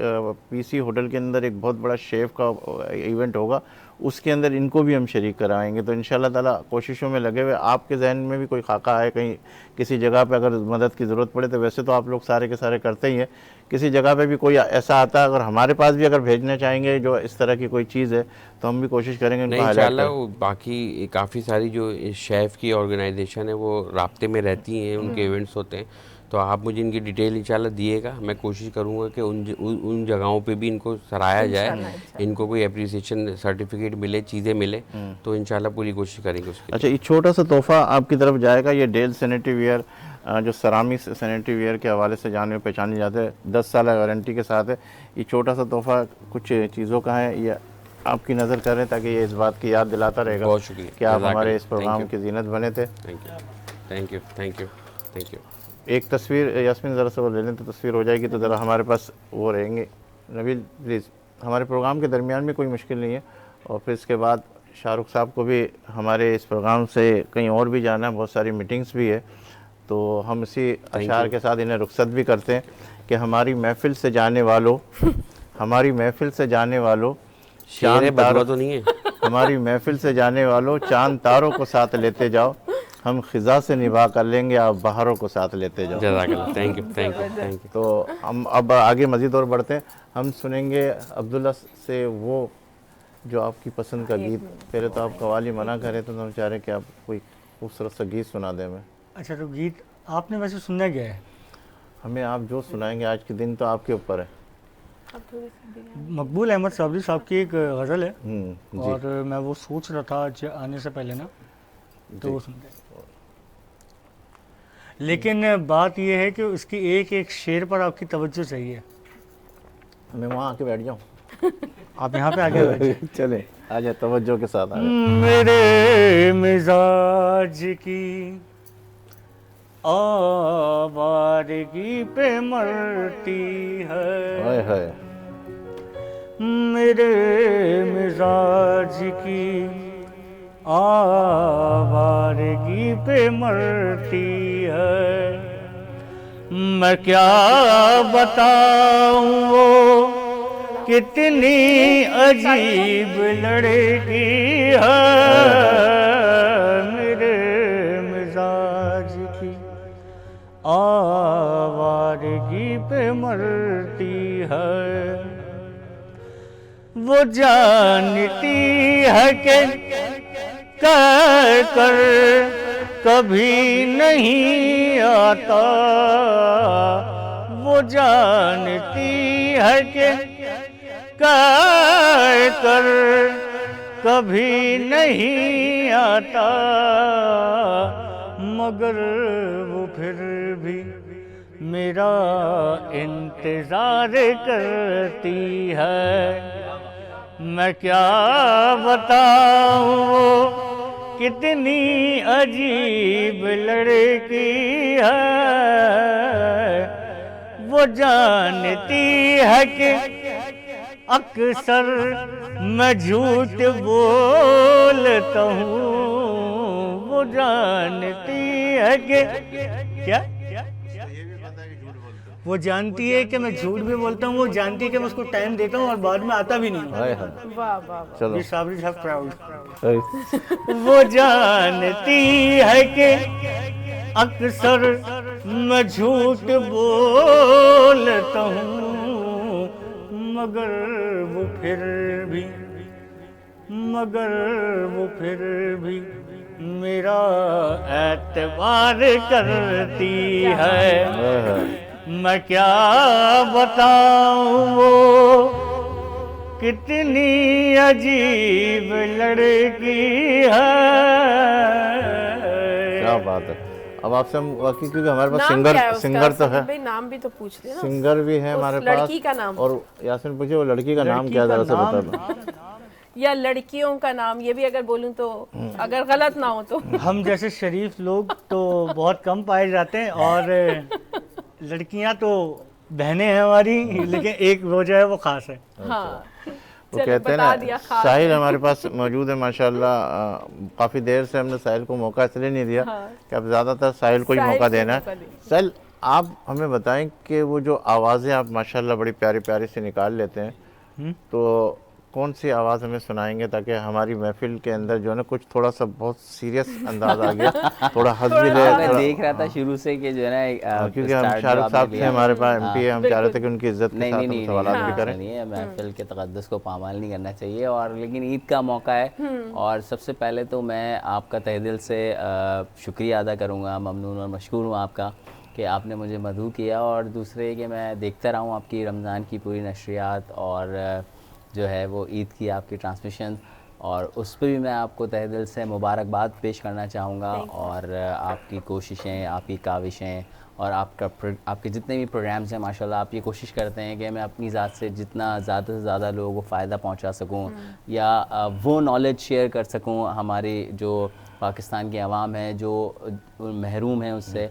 पीसी होटल के अंदर एक बहुत बड़ा शेफ़ का इवेंट होगा, उसके अंदर इनको भी हम शरीक कराएंगे। तो इंशाल्लाह ताला कोशिशों में लगे हुए। आपके जहन में भी कोई खाका है, कहीं किसी जगह पे अगर मदद की ज़रूरत पड़े, तो वैसे तो आप लोग सारे के सारे करते ही हैं, किसी जगह पे भी कोई ऐसा आता है, अगर हमारे पास भी अगर भेजना चाहेंगे जो इस तरह की कोई चीज़ है, तो हम भी कोशिश करेंगे नहीं इंशाल्लाह। बाकी काफ़ी सारी जो शेफ़ की ऑर्गेनाइजेशन है वो राब्ते में रहती हैं, उनके इवेंट्स होते हैं, तो आप मुझे इनकी डिटेल इंशाल्लाह दिएगा। मैं कोशिश करूंगा कि उन जगहों पे भी इनको सराहा जाए, इनको कोई एप्रिसिएशन सर्टिफिकेट मिले, चीज़ें मिले, तो इंशाल्लाह पूरी कोशिश करेंगे उसके। अच्छा, ये छोटा सा तोहफा आपकी तरफ जाएगा। ये डेल सैनिटरी वेयर जो सरामी सैनिटरी वेयर के हवाले से जाने पहचाने जाते हैं, 10 साल वारंटी के साथ है। ये छोटा सा तोहफा कुछ चीज़ों का है, ये आपकी नज़र करें ताकि ये इस बात की याद दिलाता रहेगा। बहुत शुक्रिया कि आप हमारे इस प्रोग्राम की जीनत बने थे। Thank you. एक तस्वीर यास्मीन ज़रा से वो ले लें तो तस्वीर हो जाएगी, तो ज़रा हमारे पास वो रहेंगे। नबील प्लीज़, हमारे प्रोग्राम के दरमियान में कोई मुश्किल नहीं है, और फिर इसके बाद शाहरुख साहब को भी हमारे इस प्रोग्राम से कहीं और भी जाना है, बहुत सारी मीटिंग्स भी है, तो हम इसी अशार के साथ इन्हें रुखसत भी करते हैं कि हमारी महफ़िल से जाने वालों हमारी महफ़िल से जाने वालों शेर है, चांद तारों बदुआ तो नहीं है। हमारी महफ़िल से जाने वालों चांद तारों को साथ लेते जाओ, हम ख़िज़ा से निभा कर लेंगे, आप बहारों को साथ लेते जाओ। जज़ाकल्लाह, thank you thank you thank you. तो हम अब आगे मज़ीद और बढ़ते हैं, हम सुनेंगे अब्दुल्ला से वो जो आपकी पसंद का गीत। पहले तो आप कवाली मना करें, तो हम चाह रहे हैं कि आप कोई खूबसूरत सा गीत सुना दें हमें। अच्छा, तो गीत आपने वैसे सुनना क्या है? हमें आप जो सुनाएंगे, आज के दिन तो आपके ऊपर है। मकबूल अहमद साबरी साहब की एक गज़ल है, जी। और मैं वो सोच रहा था आज आने से पहले ना, तो वो सुनते हैं। लेकिन बात यह है कि उसकी एक एक शेर पर आपकी तवज्जो चाहिए। मैं वहाँ आके बैठ जाऊँ? आप यहाँ पे आगे बैठिए। चले आ जाए, तवज्जो के साथ आ जाए। मेरे मिजाज की आवारगी पे मरती है, हाय हाय। मेरे मिजाज की आवारगी पे मरती है, मैं क्या बताऊं वो कितनी अजीब लड़की है, मेरे मिजाज की आवारगी पे मरती है, वो जानती है कि कह कर कभी नहीं आता, वो जानती है कि कह कर कभी नहीं आता, मगर वो फिर भी मेरा इंतज़ार करती है, मैं क्या बताऊं वो कितनी अजीब लड़की है, वो जानती है कि अक्सर मैं झूठ बोलता हूँ, वो जानती है कि क्या वो जानती है कि मैं झूठ भी बोलता हूँ, वो जानती है कि मैं उसको टाइम देता हूँ और बाद में आता भी नहीं हूँ। हाय हाय। वाह वाह। चलो। ये साबरी साहब प्राउड। हाय। वो जानती है कि अक्सर मैं झूठ बोलता हूँ, मगर वो फिर भी मेरा एतबार करती है, हाय हाय। मैं क्या बताऊं वो कितनी अजीब लड़की है। क्या बात है। अब आपसे हम वाकई, क्योंकि हमारे पास नाम क्या है उसका? सिंगर तो है, भाई नाम भी तो पूछ लेना। सिंगर भी है उस हमारे पास। लड़की का नाम। और यासिन पूछे वो लड़की का नाम लड़की क्या, का जरा से नाम- बता दो। या लड़कियों का नाम, ये भी अगर बोलूं तो अगर गलत ना हो तो। हम जैसे शरीफ लोग तो बहुत कम पाए जाते हैं, और लड़कियां तो बहनें हैं हमारी, लेकिन एक रोजा है वो खास है। हाँ, वो चलो, कहते हैं बता दिया, ना, खास साहिल हमारे पास मौजूद है माशाल्लाह। काफ़ी देर से हमने साहिल को मौका इसलिए नहीं दिया हाँ। कि अब ज़्यादातर साहिल को ही साहिल मौका को देना मौका है। दें। साहिल, आप हमें बताएं कि वो जो आवाज़ें आप माशाल्लाह बड़ी प्यारी प्यारी से निकाल लेते हैं, तो कौन सी आवाज़ हमें सुनाएंगे ताकि हमारी महफिल के अंदर जो है ना कुछ थोड़ा सा बहुत सीरियस अंदाज आ गया, थोड़ा हंस भी ले, मैं थोड़ा- देख रहा था शुरू से कि जो है ना क्योंकि हम start जो शाहरुख आपने साहब थे लिया। हमारे पास हाँ। MP है, हम चाह रहे थे कि उनकी इज्जत के नहीं साथ नहीं हम नहीं सवालात भी करें। नहीं है, महफिल के तकद्दुस को पामाल नहीं करना चाहिए। और लेकिन ईद का मौका है, और सबसे पहले तो मैं आपका तहे दिल से शुक्रिया अदा करूँगा, ममनून और मशकूर हूँ आपका कि आपने मुझे मदऊ किया। और दूसरे कि मैं देखता रहा हूँ आपकी रमज़ान की पूरी नशरियात, और जो है वो ईद की आपकी ट्रांसमिशन, और उस पर भी मैं आपको तहे दिल से मुबारकबाद पेश करना चाहूँगा। और आपकी कोशिशें, आपकी काविशें, और आपके जितने भी प्रोग्राम्स हैं माशाल्लाह, आप ये कोशिश करते हैं कि मैं अपनी ज़ात से जितना ज़्यादा से ज़्यादा लोगों को फ़ायदा पहुंचा सकूं, या वो नॉलेज शेयर कर सकूं हमारे जो पाकिस्तान के अवाम है जो महरूम हैं उससे,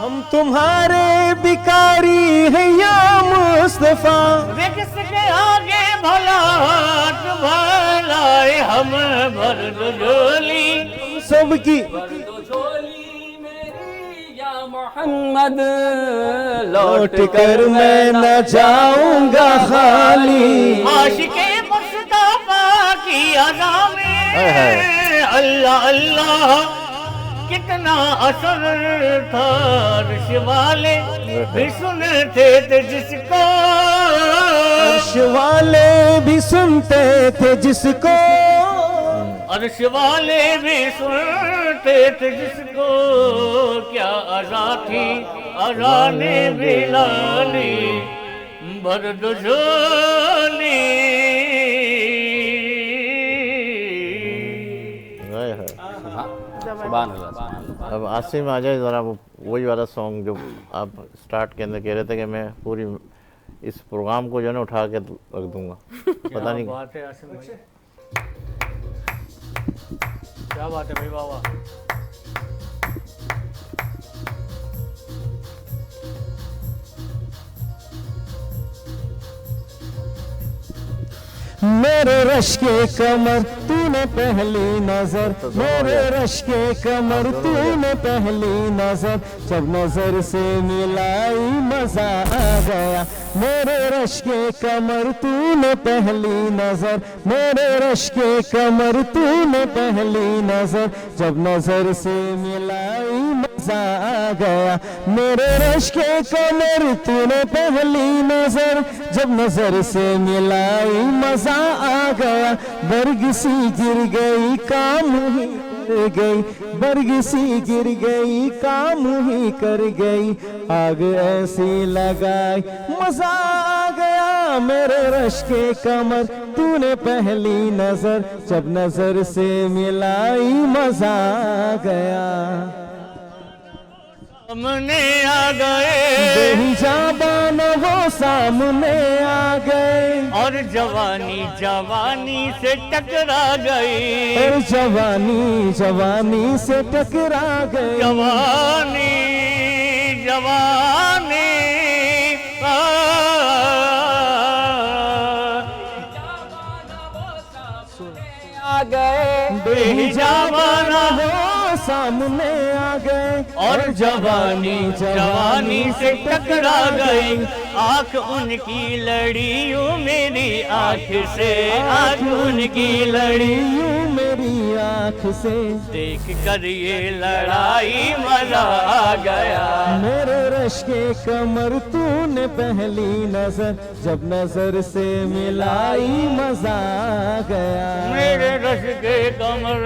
हम तुम्हारे भिखारी हैं या मुस्तफा, वे किसके आगे भला हाथ भलाए, हम भर दो झोली सबकी मोहम्मद लौट कर मैं न जाऊंगा खाली। आशिके मुस्तफा की अदा में अल्लाह अल्लाह कितना असर था, अर्श वाले भी सुनते थे जिसको, अर्श वाले भी सुनते थे जिसको, अर्श वाले भी सुनते थे जिसको, क्या अज़ा थी अज़ा ने बिलाली भर दो झोली। अब आसिम आ जाए ज़रा, वो वही वाला सॉन्ग जो आप स्टार्ट के अंदर कह रहे थे कि मैं पूरी इस प्रोग्राम को जो है ना उठा के रख दूंगा। पता नहीं बात है आसिम भाई, क्या बात है भाई, वाह वाह। मेरे रश के कमर तूने पहली नजर, मेरे रश के कमर तूने पहली नजर, जब नजर से मिलाई मजा आ गया। मेरे रश के कमर तूने पहली नजर, मेरे रश के कमर तूने पहली नजर, जब नजर से मिलाई मजा आ गया। मेरे रश के कमर तूने पहली नजर, जब नजर से मिलाई मजा आ गया। बर्ग सी गिर गई काम ही कर गई, बर्ग सी गिर गई काम ही कर गई, आग ऐसी लगाई मजा आ गया। मेरे रश के कमर तूने पहली नजर, जब नजर से मिलाई मजा आ गया। सामने आ गए बेहिजाबान वो सामने आ गए, और जवानी जवानी से टकरा गई, और जवानी जवानी से टकरा गई। जवानी जवानी आ गए, बेहिजाबाना वो सामने आ गए, और जवानी जवानी से टकरा गई। आंख उनकी लड़ी यूं मेरी आंख से, आंख उनकी लड़ी यूं मेरी आंख से, देख कर ये लड़ाई मजा आ गया। मेरे रश के कमर तूने पहली नजर, जब नजर से मिलाई मजा आ गया। मेरे रश के कमर,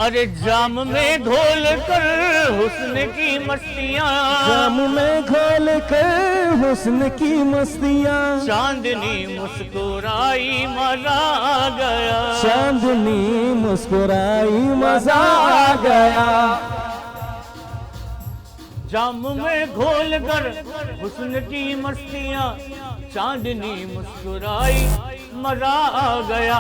अरे जाम में घोल कर हुस्न की मस्तियाँ, जाम में घोल कर हुस्न की मस्तियाँ, चांदनी मुस्कुराई मजा आ गया। चांदनी मुस्कुराई मजा आ गया। जाम में घोल कर हुस्न की मस्तियाँ, चांदनी मुस्कुराई मजा आ गया।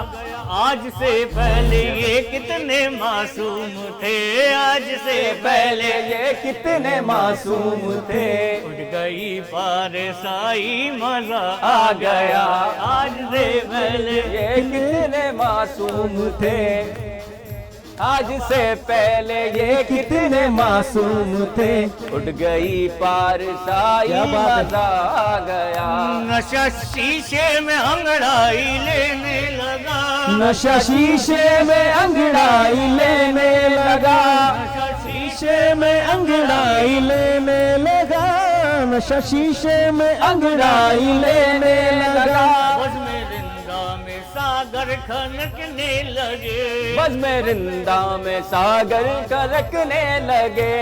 आज से पहले ये कितने मासूम थे, आज से पहले ये कितने मासूम थे। उठ गई पारसाई मजा आ गया। आज से पहले ये कितने मासूम थे, आज से पहले ये कितने मासूम थे। उठ गई पारसाई मजा आ गया। नशा शीशे में अंगड़ाई लेने लगा, नशा शीशे में अंगड़ाई लेने लगा, नशा शीशे में अंगड़ाई लेने लगा, नशा शीशे में अंगड़ाई लेने लगा। बस में रिंदा में सागर खनकने लगे, बस में रिंदा में सागर खनकने लगे।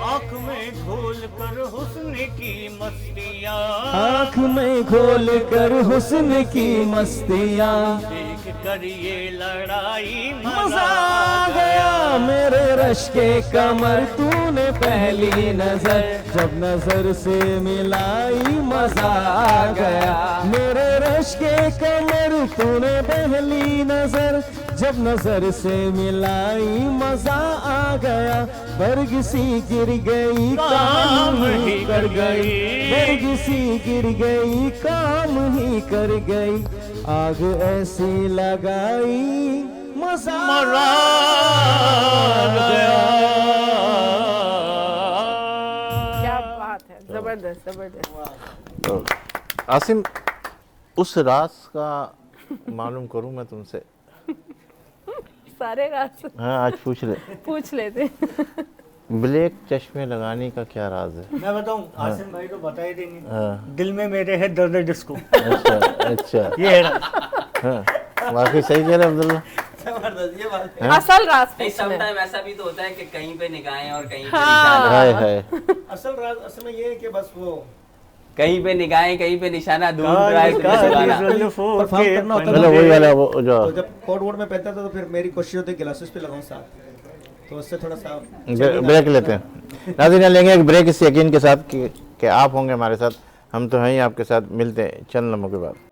आँख में घोल कर हुस्न की मस्तियाँ, आँख में घोल कर हुस्न की मस्तियाँ, देख कर ये लड़ाई मजा आ गया। मेरे रश के कमर तूने पहली नजर, जब नजर से मिलाई मजा आ गया। मेरे रश के कमर तूने पहली नजर, जब नजर से मिलाई मजा आ गया, बर्ग सी गिर गई काम ही कर गई, बर्ग सी गिर गई काम ही कर गई, आग ऐसी लगाई मजा आ गया। क्या बात है, जबरदस्त जबरदस्त। तो आसिम, उस राज का मालूम करूं मैं तुमसे? सारे राज हाँ, आज पूछ लेते। ब्लैक चश्मे लगाने का क्या राज है? मैं बताऊं, आसिम भाई तो बता ही देंगे। दिल में मेरे है दर्द डिस्को। अच्छा अच्छा, ये है हाँ, वाकई सही कह रहे हैं अब्दुल्ला। जबरदस्त, ये बात है। असल राज नहीं, पूछना है। समटाइम ऐसा भी तो होता है कि कहीं पे निगाहें और कहीं पे हाँ। हाय हाय, असल राज असल में ये है कि बस वो कहीं पे निगाहें कहीं पे निशाना, दूर काली दराज में काली सुगाना। जुल्फों परफॉर्म के करना होता है मतलब वही वाला वो जो तो जब कोट वोट में पहनता था तो फिर मेरी कोशिश होती है ग्लासेस पे लगाऊं साथ, तो उससे थोड़ा सा ब्रेक लेते हैं। नाज़रीन, लेंगे एक ब्रेक इस यकीन के साथ कि आप होंगे हमारे साथ, हम तो हैं ही आपके साथ। मिलते हैं चंद लम्हों के बाद।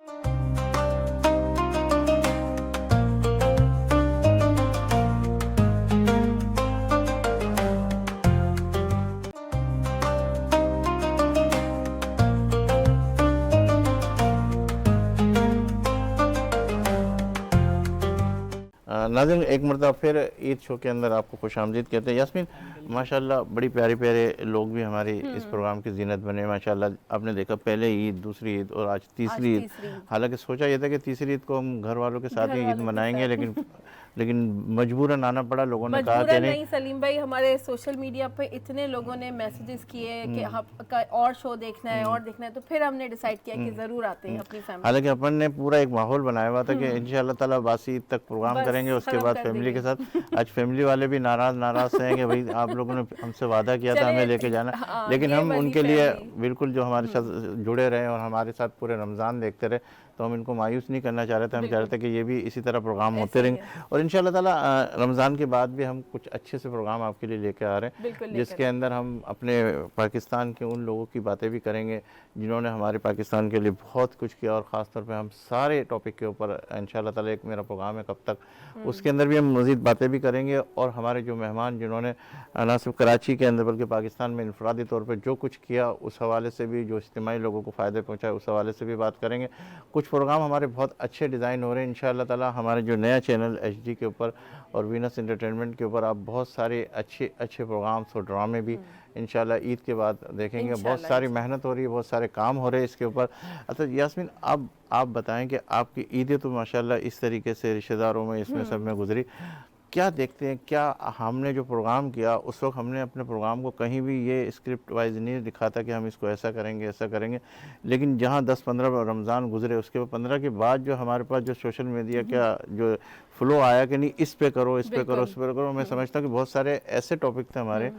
नाज़रीन, एक मरतबा फिर ईद शो के अंदर आपको खुशामदीद कहते हैं। यास्मीन, माशाल्लाह बड़ी प्यारे प्यारे लोग भी हमारी इस प्रोग्राम की जीनत बने माशाल्लाह। आपने देखा पहले ईद, दूसरी ईद और आज तीसरी ईद। हालांकि सोचा ये था कि तीसरी ईद को हम घर वालों के साथ ही ईद मनाएंगे, लेकिन मजबूरन आना पड़ा। लोगों ने कहा कि नहीं सलीम भाई, हमारे सोशल मीडिया पे इतने लोगों ने मैसेजेस किए कि आपका और शो देखना है और देखना है, तो फिर हमने डिसाइड किया कि जरूर आते हैं अपनी फैमिली। हालांकि अपन ने पूरा एक माहौल बनाया हुआ था कि इंशाअल्लाह ताला बासी ईद तक प्रोग्राम करेंगे, उसके बाद फैमिली के साथ। आज फैमिली वाले भी नाराज हैं कि भाई आप लोगों ने हमसे वादा किया था हमें लेके जाना, लेकिन हम उनके लिए बिल्कुल जो हमारे साथ जुड़े रहे और हमारे साथ पूरे रमज़ान देखते रहे, तो हम इनको मायूस नहीं करना चाह रहे थे। हम चाह रहे थे कि ये भी इसी तरह प्रोग्राम होते रहेंगे और इंशाअल्लाह ताला रमज़ान के बाद भी हम कुछ अच्छे से प्रोग्राम आपके लिए लेके आ रहे हैं, जिसके अंदर हम अपने पाकिस्तान के उन लोगों की बातें भी करेंगे जिन्होंने हमारे पाकिस्तान के लिए बहुत कुछ किया, और ख़ास तौर पे हम सारे टॉपिक के ऊपर इंशाअल्लाह ताला, एक मेरा प्रोग्राम है कब तक, उसके अंदर भी हम मज़ीद बातें भी करेंगे। और हमारे जो मेहमान जिन्होंने ना सिर्फ कराची के अंदर बल्कि पाकिस्तान में इनफरादी तौर पर जो कुछ किया, उस हवाले से भी, जो इज्तिमाई लोगों को फ़ायदे पहुँचाए, उस हवाले से भी बात करेंगे। कुछ प्रोग्राम हमारे बहुत अच्छे डिज़ाइन हो रहे हैं इंशाअल्लाह ताला। हमारे जो नया चैनल HD के ऊपर और वीनस एंटरटेनमेंट के ऊपर आप बहुत सारे अच्छे प्रोग्राम्स और ड्रामे भी इंशाअल्लाह ईद के बाद देखेंगे। बहुत सारी मेहनत हो रही है, बहुत सारे काम हो रहे हैं इसके ऊपर। अच्छा यास्मीन, आप बताएं कि आपकी ईदें तो माशाअल्लाह इस तरीके से रिश्तेदारों में, इसमें सब में गुजरी। क्या देखते हैं, क्या हमने जो प्रोग्राम किया उस वक्त हमने अपने प्रोग्राम को कहीं भी ये स्क्रिप्ट वाइज नहीं लिखा था कि हम इसको ऐसा करेंगे ऐसा करेंगे, लेकिन जहाँ 10-15 रमज़ान गुजरे, उसके बाद 15 के बाद जो हमारे पास जो सोशल मीडिया का जो फ्लो आया कि नहीं इस पे करो, इस पे करो, इस पे करो, मैं समझता हूँ कि बहुत सारे ऐसे टॉपिक थे हमारे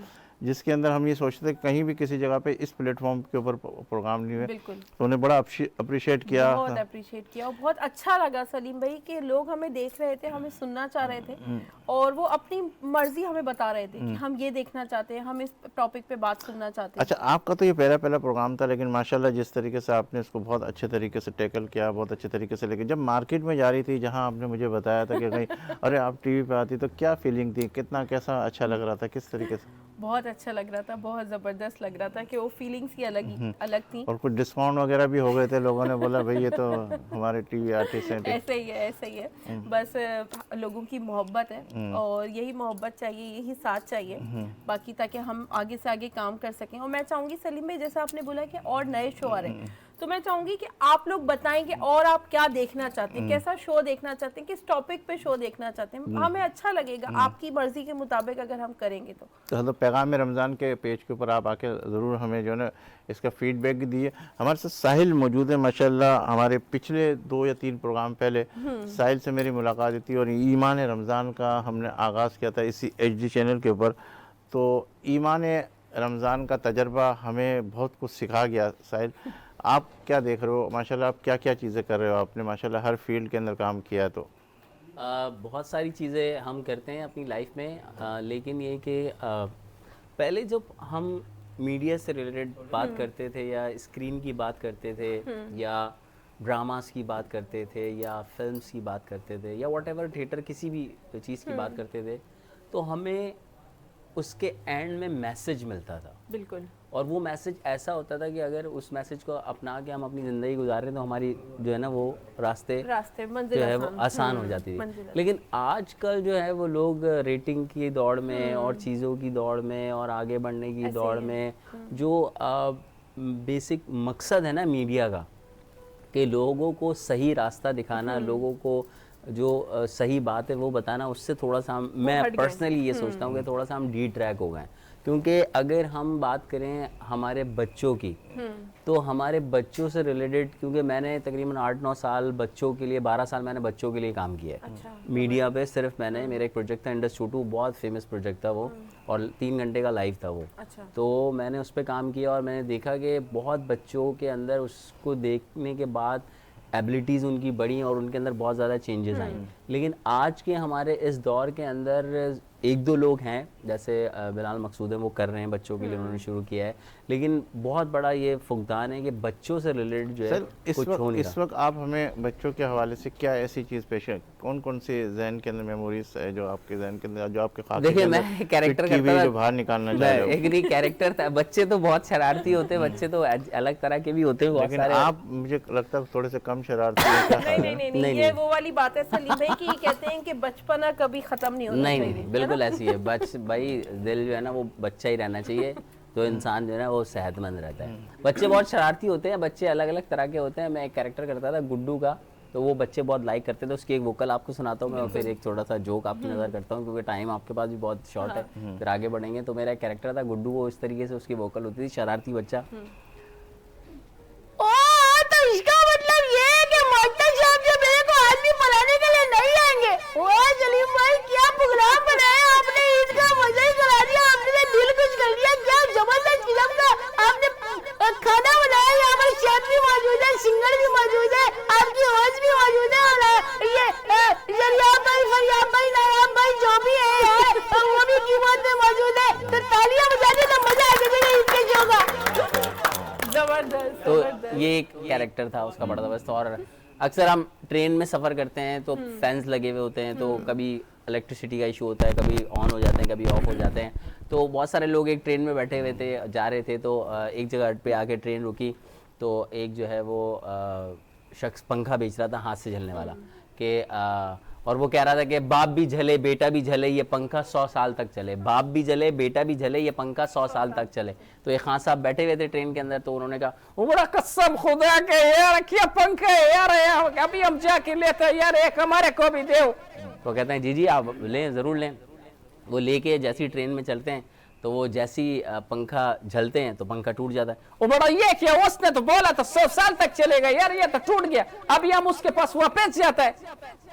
जिसके अंदर हम ये सोचते थे कहीं भी किसी जगह पे इस प्लेटफॉर्म के ऊपर प्रोग्राम नहीं हुए, तो उन्हें बड़ा अप्रिशिएट किया, बहुत अप्रिशिएट किया और बहुत अच्छा लगा सलीम भाई कि लोग हमें देख रहे थे, हमें सुनना चाह रहे थे और वो अपनी मर्जी हमें बता रहे थे कि हम ये देखना चाहते हैं, हम इस टॉपिक पे बात सुनना चाहते हैं। अच्छा, आपका तो ये पहला प्रोग्राम था, लेकिन माशाल्लाह जिस तरीके से आपने इसको बहुत अच्छे तरीके से टैकल किया, बहुत अच्छे तरीके से, लेकिन जब मार्केट में जा रही थी, जहाँ आपने मुझे बताया था कि कहीं अरे आप टीवी पे आती, तो क्या फीलिंग थी, कितना कैसा अच्छा लग रहा था, किस तरीके से? बहुत अच्छा लग रहा था, बहुत ज़बरदस्त लग रहा था कि वो फीलिंग्स ही अलग थी। और कुछ डिस्काउंट वगैरह भी हो गए थे, लोगों ने बोला भाई ये तो हमारे टीवी आर्टिस्ट हैं। ऐसे ही है बस लोगों की मोहब्बत है और यही मोहब्बत चाहिए, यही साथ चाहिए बाकी, ताकि हम आगे से आगे काम कर सकें। और मैं चाहूँगी सलीम भाई, जैसा आपने बोला कि और नए शो आ रहे हैं, तो मैं चाहूंगी कि आप लोग बताएं कि और आप क्या देखना चाहते हैं, कैसा शो देखना चाहते हैं, किस टॉपिक पे शो देखना चाहते हैं, हमें अच्छा लगेगा आपकी मर्जी के मुताबिक अगर हम करेंगे तो पैगाम रमज़ान के पेज के ऊपर आप आके ज़रूर हमें जो है ना इसका फीडबैक दिए। हमारे साथ साहिल मौजूद है माशाल्लाह। हमारे पिछले 2 या 3 प्रोग्राम पहले साहिल से मेरी मुलाकात थी और ईमान रमज़ान का हमने आगाज़ किया था इसी HD चैनल के ऊपर। तो ईमान रमज़ान का तजर्बा हमें बहुत कुछ सिखा गया। साहिल, आप क्या देख रहे हो माशाल्लाह, आप क्या क्या चीज़ें कर रहे हो? आपने माशाल्लाह हर फील्ड के अंदर काम किया है। तो बहुत सारी चीज़ें हम करते हैं अपनी लाइफ में, लेकिन ये कि पहले जब हम मीडिया से रिलेटेड बात करते थे या स्क्रीन की बात करते थे या ड्रामास की बात करते थे या फिल्म्स की बात करते थे या व्हाटएवर थिएटर किसी भी चीज़ की बात करते थे, तो हमें उसके एंड में मैसेज मिलता था। बिल्कुल। और वो मैसेज ऐसा होता था कि अगर उस मैसेज को अपना के हम अपनी ज़िंदगी गुजार रहे हैं तो हमारी जो है ना वो रास्ते मंजिल जो है वो आसान हो जाती थी। लेकिन आजकल जो है वो लोग रेटिंग की दौड़ में और चीज़ों की दौड़ में और आगे बढ़ने की दौड़ में जो बेसिक मकसद है ना मीडिया का कि लोगों को सही रास्ता दिखाना, लोगों को जो सही बात है वो बताना, उससे थोड़ा सा मैं पर्सनली ये सोचता हूँ कि थोड़ा सा हम डी ट्रैक हो गए। क्योंकि अगर हम बात करें हमारे बच्चों की, तो हमारे बच्चों से रिलेटेड, क्योंकि मैंने तकरीबन 8-9 साल बच्चों के लिए, 12 साल मैंने बच्चों के लिए काम किया है। मीडिया पे सिर्फ मैंने, मेरा एक प्रोजेक्ट था इंडस्ट्री 2, बहुत फेमस प्रोजेक्ट था वो, और 3 घंटे का लाइव था वो। तो मैंने उस पर काम किया और मैंने देखा कि बहुत बच्चों के अंदर उसको देखने के बाद एबिलिटीज़ उनकी बढ़ी और उनके अंदर बहुत ज़्यादा चेंजेस आई। लेकिन आज के हमारे इस दौर के अंदर 1-2 लोग हैं, जैसे बिलाल मकसूद है, वो कर रहे हैं बच्चों के लिए, उन्होंने शुरू किया है, लेकिन बहुत बड़ा ये फुकदान है कि बच्चों से रिलेटेड जो है कुछ हो नहीं रहा। इस वक्त आप हमें बच्चों के हवाले से क्या ऐसी चीज़ पेश है, कौन कौन सी जहन के अंदर मेमोरीज है जो आपके जहन के अंदर, जो आपके खाते देखिए मैं कैरेक्टर करता था, जो बाहर निकालना चाह रहे हो? एक नहीं कैरेक्टर था। बच्चे तो बहुत शरारती होते हैं, बच्चे तो अलग तरह के भी होते हैं बहुत सारे। आप मुझे लगता है थोड़े से कम शरारती हैं। नहीं, ये वो वाली बात है सलीम भाई की, कहते हैं कि बचपना कभी खत्म नहीं होता। नहीं, बिल्कुल ऐसी है। भाई दिल जो है ना वो बच्चा ही रहना चाहिए, तो इंसान जो है ना वो सेहतमंद रहता है। बच्चे बहुत शरारती होते हैं, बच्चे अलग अलग तरह के होते हैं। मैं एक कैरेक्टर करता था गुड्डू का, तो वो बच्चे बहुत लाइक करते थे। उसकी एक वोकल आपको सुनाता हूँ मैं, और फिर एक थोड़ा सा जोक आपकी नज़र करता हूँ, क्योंकि टाइम आपके पास भी बहुत शॉर्ट है, फिर आगे बढ़ेंगे। तो मेरा एक कैरेक्टर था गुड्डू, वो इस तरीके से उसकी वोकल होती थी, शरारती बच्चा। तो इसका मतलब ये है कि मास्टर साहब जो मेरे को आदमी बनाने के लिए नहीं आएंगे। वाह सलीम भाई, क्या प्रोग्राम बनाया आपने, ईद का मजा ही करा दिया आपने, दिल खुश कर दिया। क्या जबरदस्त किस्म का आपने खाना बनाया। यहाँ पर शेफ भी मौजूद है, सिंगर भी मौजूद है, आपकी होस्ट भी मौजूद है, और ये जरियाब भाई, फरियाब भाई, नायाब भाई जो भी है वो भी कीमत में मौजूद है। तो तालियां बजाने का मजा आ जाएगा ईद के शो का। जबरदस्त। तो ये एक कैरेक्टर था उसका बड़ा जबरदस्त। और अक्सर हम ट्रेन में सफ़र करते हैं तो फैंस लगे हुए होते हैं, तो कभी इलेक्ट्रिसिटी का इशू होता है, कभी ऑन हो जाते हैं, कभी ऑफ हो जाते हैं। तो बहुत सारे लोग एक ट्रेन में बैठे हुए थे, जा रहे थे, तो एक जगह पे आके ट्रेन रुकी, तो एक जो है वो शख्स पंखा बेच रहा था हाथ से झलने वाला, कि और वो कह रहा था कि बाप भी झले बेटा भी झले, ये पंखा 100 साल तक चले। बाप भी जले बेटा भी झले, ये पंखा 100 साल तक चले। तो एक खान साहब बैठे हुए थे ट्रेन के अंदर, तो उन्होंने कहा वो बड़ा कसम खुदा के यार, क्या पंखा है यार, अभी हम जाके लेते हैं यार, एक हमारे को भी दो। तो कहते हैं जी जी आप लें, ज़रूर लें। वो लेके जैसी ट्रेन में चलते हैं, तो वो जैसी पंखा झलते हैं तो पंखा टूट जाता है। वो बड़ा ये क्या, उसने तो बोला था 100 साल तक चलेगा यार, ये तो टूट गया, अभी हम उसके पास वापस जाता है।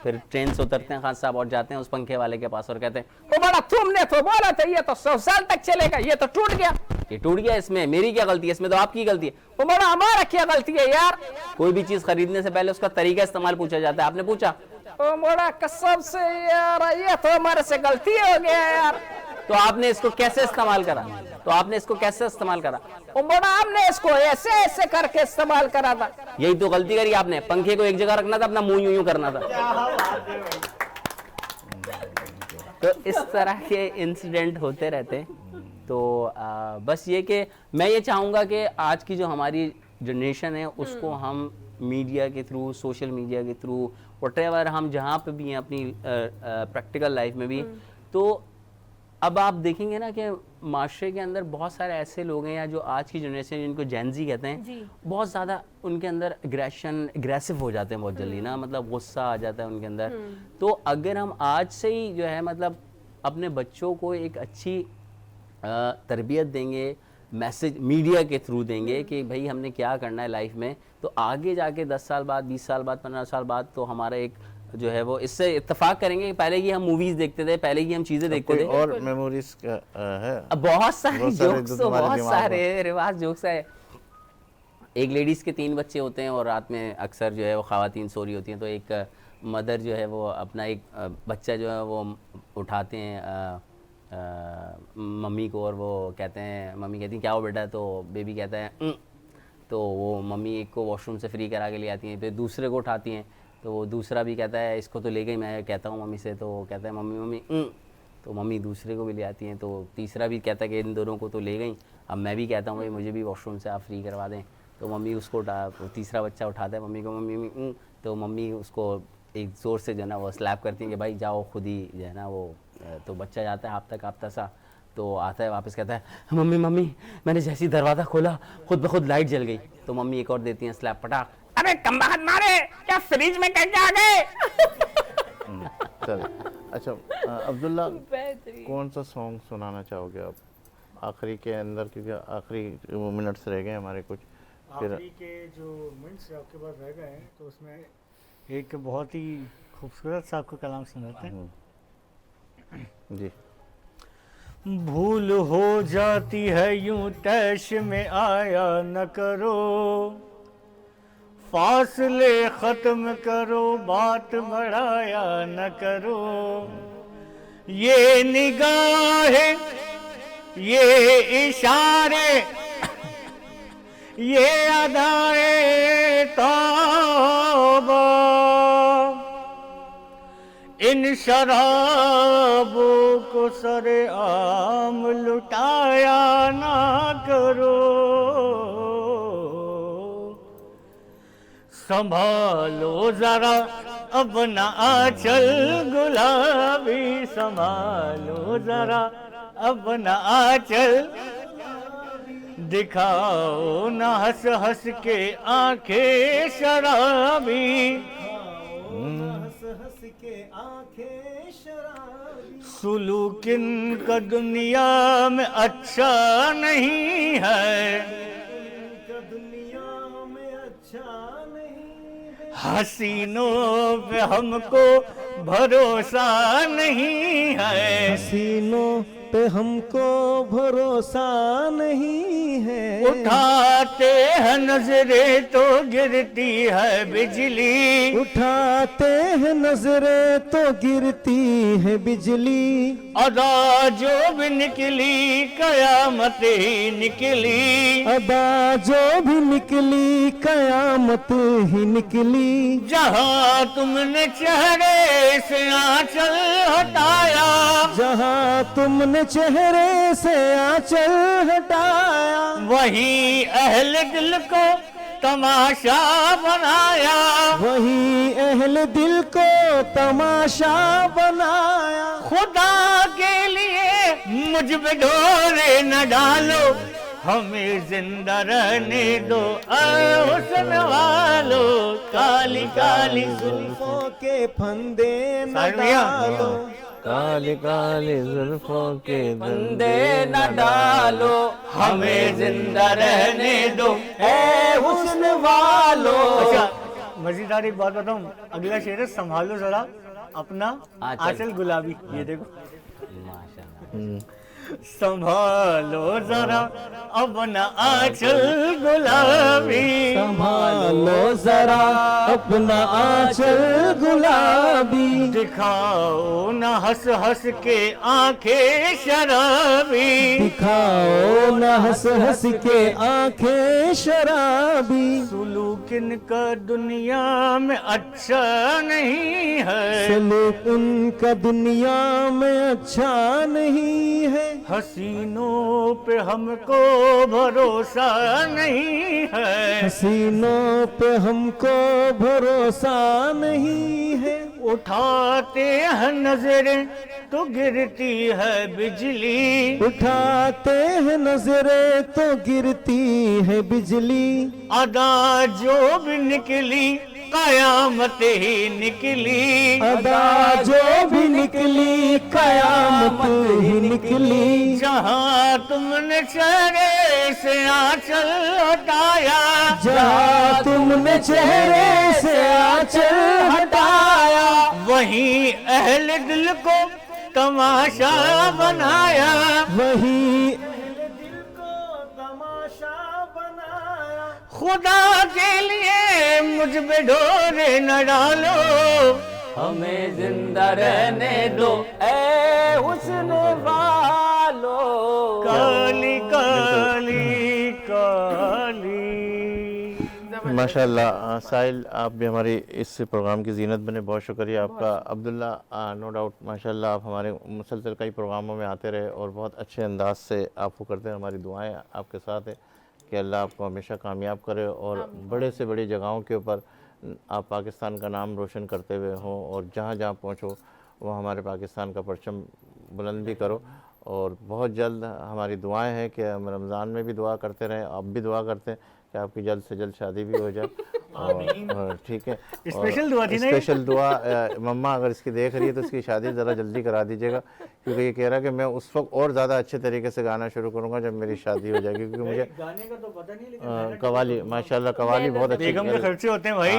फिर ट्रेन से उतरते हैं खान साहब और जाते हैं उस पंखे वाले के पास और कहते हैं वो बड़ा तुमने तो बोला था ये तो 100 साल तक चलेगा, ये तो टूट गया। ये टूट गया, इसमें मेरी क्या गलती है, इसमें तो आपकी गलती है। वो बड़ा हमारा क्या गलती है यार। कोई भी चीज खरीदने से पहले उसका तरीका इस्तेमाल पूछा जाता है। आपने पूछा ओ मोड़ा कसम से यार, ये तो हमारे से गलती हो गया यार। तो आपने इसको कैसे इस्तेमाल करा, तो आपने इसको कैसे इस्तेमाल करा, ओ बड़ा हमने इसको ऐसे ऐसे करके इस्तेमाल करा था। यही तो गलती करी आपने, पंखे को एक जगह रखना था, अपना मुंह यूं यूं करना था। तो इस तरह के इंसिडेंट होते रहते हैं। तो बस ये कि मैं ये चाहूँगा कि आज की जो हमारी जनरेशन है उसको हम मीडिया के थ्रू, सोशल मीडिया के थ्रू, व्हाटएवर हम जहाँ पे भी हैं अपनी प्रैक्टिकल लाइफ में भी, तो अब आप देखेंगे ना कि माशरे के अंदर बहुत सारे ऐसे लोग हैं या जो आज की जनरेशन जिनको जेनजी कहते हैं, बहुत ज़्यादा उनके अंदर एग्रेसिव हो जाते हैं बहुत जल्दी ना, मतलब गुस्सा आ जाता है उनके अंदर। तो अगर हम आज से ही जो है मतलब अपने बच्चों को एक अच्छी तरबियत देंगे, मैसेज मीडिया के थ्रू देंगे कि भाई हमने क्या करना है लाइफ में, तो आगे जाके 10 साल बाद, 20 साल बाद, 15 साल बाद तो हमारा एक जो है वो इससे इत्तेफाक करेंगे कि पहले की हम मूवीज देखते थे, पहले की हम चीजें देखते थे। और मेमोरीज है बहुत सारे जोक्स, तो बहुत सारे रिवाज जोक्स है। एक लेडीज के 3 बच्चे होते हैं और रात में अक्सर जो है वो ख़वातीन सो रही होती हैं, तो एक मदर जो है वो अपना एक बच्चा जो है वो उठाते हैं मम्मी को, और वो कहते हैं, मम्मी कहती हैं क्या हो बेटा, तो बेबी कहता है तो तो वो मम्मी एक को वॉशरूम से फ्री करा के ले आती हैं, फिर दूसरे को उठाती हैं, तो वो दूसरा भी कहता है इसको तो ले गई, मैं कहता हूँ मम्मी से, तो वो कहता है मम्मी मम्मी तो मम्मी दूसरे को भी ले आती हैं, तो तीसरा भी कहता है कि इन दोनों को तो ले गई, अब मैं भी कहता हूँ भाई मुझे भी वॉशरूम से आप फ्री करवा दें, तो मम्मी उसको वो तीसरा बच्चा उठाता है मम्मी को, मम्मी तो मम्मी उसको एक ज़ोर से जो है ना वो स्लैप करती है कि भाई जाओ खुद ही जो है ना वो, तो बच्चा जाता है काँपता सा, तो आता है वापस कहता है मम्मी मम्मी मैंने जैसी दरवाज़ा खोला खुद ब खुद लाइट जल गई, तो मम्मी एक और देती हैं स्लैप, पटाख, अरे कमबख्त मारे, क्या फ्रिज में कैसे आ गए? चलिए अच्छा अब्दुल्ला कौन सा सॉन्ग सुनाना चाहोगे आप आखिरी के अंदर, क्योंकि आखिरी मिनट्स रह गए हमारे कुछ, फिर आखिरी के जो मिनट्स आपके पास रह गए हैं तो उसमें एक बहुत ही खूबसूरत सा आपको कलाम सुनाते हैं। जी। भूल हो जाती है यूं तैश में आया न करो, फासले ख़त्म करो बात बढ़ाया न करो, ये निगाहें ये इशारे ये अदाए तौबा, इन शराबों को सरे आम लुटाया ना करो, संभालो जरा अपना आंचल गुलाबी, संभालो जरा अपना आंचल, दिखाओ ना हंस हंस के आंखें शराबी, सुलूक इनका दुनिया में अच्छा नहीं है, हसीनों पे हमको भरोसा नहीं है, हसीनों पे हमको भरोसा नहीं है, उठाते हैं नजरें तो गिरती है बिजली, उठाते हैं नजरें तो गिरती है बिजली, अदा जो भी निकली कयामत ही निकली, अदा जो भी निकली कयामत ही निकली, जहाँ तुमने चेहरे से आंचल हटाया, जहाँ तुमने चेहरे से आंचल हटाया, वही अहल दिल को तमाशा बनाया, वही अहल दिल को तमाशा बनाया, खुदा के लिए मुझ पे डोरे न डालो, हमें जिंदा रहने दो हुस्न वालो, काली काली जुल्फों के फंदे न सालमिया। डालो, काली काली जुल्फों के बंदे न डालो, हमें जिंदा रहने दो ए हुस्न वालो। अच्छा मजेदार एक बात बताऊं, अगला शेर है संभालो जरा अपना आंचल गुलाबी, ये देखो संभालो जरा अपना आंचल गुलाबी, संभालो जरा अपना आंचल गुलाबी, दिखाओ न हंस हंस के आंखें शराबी, दिखाओ न हंस हंस के आंखें शराबी, सुलूक इनका दुनिया में अच्छा नहीं है, सलूक उनका दुनिया में अच्छा नहीं है, हसीनों पे हमको भरोसा नहीं है, हसीनों पे हमको भरोसा नहीं है, उठाते हैं नजरें तो गिरती है बिजली, उठाते हैं नजरें तो गिरती है बिजली, अदा जो भी निकली कयामत ही निकली, अदा जो भी निकली कयामत ही निकली, जहाँ तुमने चेहरे से आंचल हटाया, जहाँ तुमने चेहरे से आंचल हटाया, वहीं अहल दिल को तमाशा बनाया, वही खुदा के लिए मुझ पे डोरे न डालो, हमें जिंदा रहने दो ए हुस्न वालो। काली काली काली माशाल्लाह साहिल, आप भी हमारी इस प्रोग्राम की जीनत बने, बहुत शुक्रिया आपका। अब्दुल्ला, नो डाउट माशाल्लाह आप हमारे मुसलसल कई प्रोग्रामों में आते रहे और बहुत अच्छे अंदाज से आप वो करते हैं। हमारी दुआएं आपके साथ है कि अल्लाह आपको हमेशा कामयाब करे और बड़े से बड़ी जगहों के ऊपर आप पाकिस्तान का नाम रोशन करते हुए हों और जहाँ जहाँ पहुँचो वहाँ हमारे पाकिस्तान का परचम बुलंद भी करो। और बहुत जल्द हमारी दुआएं हैं कि हम रमज़ान में भी दुआ करते रहें, आप भी दुआ करते हैं कि आपकी जल्द से जल्द शादी भी हो जाए। और ठीक है, स्पेशल दुआ थी ना, स्पेशल दुआ मम्मा अगर इसकी देख रही है तो इसकी शादी ज़रा जल्दी करा दीजिएगा, क्योंकि ये कह रहा है कि मैं उस वक्त और ज़्यादा अच्छे तरीके से गाना शुरू करूँगा जब मेरी शादी हो जाएगी, क्योंकि मुझे गाने का तो पता नहीं, लेकिन कवाली माशाल्लाह कवाली बहुत अच्छी। बेगम के खर्चे होते हैं भाई।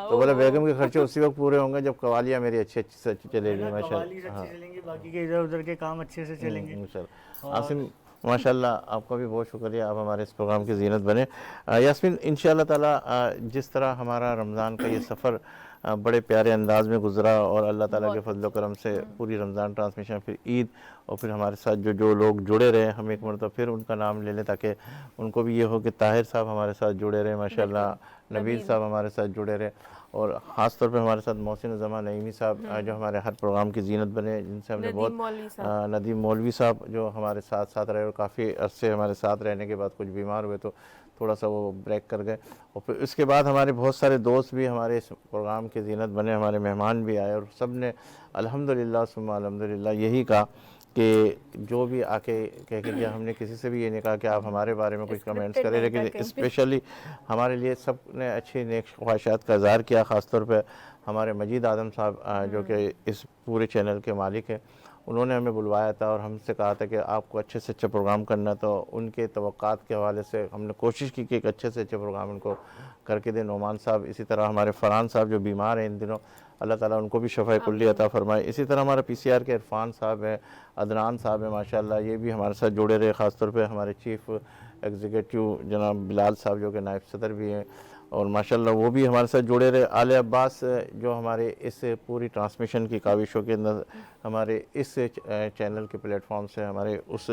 तो बोले बेगम के खर्चे उसी वक्त पूरे होंगे जब कवालियाँ मेरी अच्छी अच्छी से अच्छी चलेगी कवाली से माशाल्लाह। अच्छी चलेंगी, बाकी के इधर उधर के काम अच्छे से चलेंगे। माशाल्लाह। आसिम माशाल्लाह आपका भी बहुत शुक्रिया, आप हमारे इस प्रोग्राम की जीनत बने। यास्मीन, इंशाअल्लाह ताला जिस तरह हमारा रमज़ान का ये सफ़र बड़े प्यारे अंदाज में गुजरा और अल्लाह ताला के फजल करम से पूरी रमज़ान ट्रांसमिशन, फिर ईद, और फिर हमारे साथ जो लोग जुड़े रहे, हम एक मरतबा फिर उनका नाम ले लें ताकि उनको भी ये हो कि ताहिर साहब हमारे साथ जुड़े रहे माशाल्लाह, नबील साहब हमारे साथ जुड़े रहे, और ख़ास तौर पे हमारे साथ मोहसिन ज़मा नईमी साहब जो हमारे हर प्रोग्राम की जीनत बने, जिनसे हमने बहुत नदीम मौलवी साहब जो हमारे साथ साथ रहे और काफ़ी अरसे हमारे साथ रहने के बाद कुछ बीमार हुए तो थोड़ा सा वो ब्रेक कर गए, और फिर उसके बाद हमारे बहुत सारे दोस्त भी हमारे इस प्रोग्राम की जीनत बने, हमारे मेहमान भी आए और सब ने अल्हम्दुलिल्लाह सुम्मा अल्हम्दुलिल्लाह यही कहा कि जो भी आके कह के गया, हमने किसी से भी ये नहीं कहा कि आप हमारे बारे में कुछ कमेंट्स करें, लेकिन स्पेशली हमारे लिए सब ने अच्छी नेक ख्वाहिशात का इज़हार किया। ख़ास तौर पे हमारे मजीद आदम साहब जो कि इस पूरे चैनल के मालिक हैं, उन्होंने हमें बुलवाया था और हमसे कहा था कि आपको अच्छे से अच्छा प्रोग्राम करना, तो उनके तवक्कात के हवाले से हमने कोशिश की कि एक अच्छे से अच्छे प्रोग्राम उनको करके दें। नोमान साहब, इसी तरह हमारे फ़रहान साहब जो बीमार हैं इन दिनों, अल्लाह ताला उनको भी शफ़ाए कुल्ली अता फ़रमाए। इसी तरह हमारा पीसीआर के इरफान साहब हैं, अदनान साहब हैं माशाल्लाह, ये भी हमारे साथ जुड़े रहे। ख़ास तौर पे हमारे चीफ़ एग्जीक्यूटिव जनाब बिलाल साहब जो कि नायब सदर भी हैं और माशाल्लाह वो भी हमारे साथ जुड़े रहे। आले अब्बास जो हमारे इस पूरी ट्रांसमिशन की काविशों के अंदर हमारे इस चैनल के प्लेटफॉर्म से हमारे उस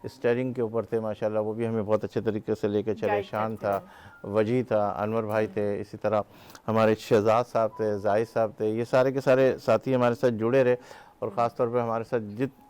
स्टेयरिंग के ऊपर थे माशाल्लाह, वो भी हमें बहुत अच्छे तरीके से लेके चले। शान था, वजी था, अनवर भाई थे, इसी तरह हमारे शहजाद साहब थे, जाहिद साहब थे, ये सारे के सारे साथी हमारे साथ जुड़े रहे। और ख़ास तौर पे हमारे साथ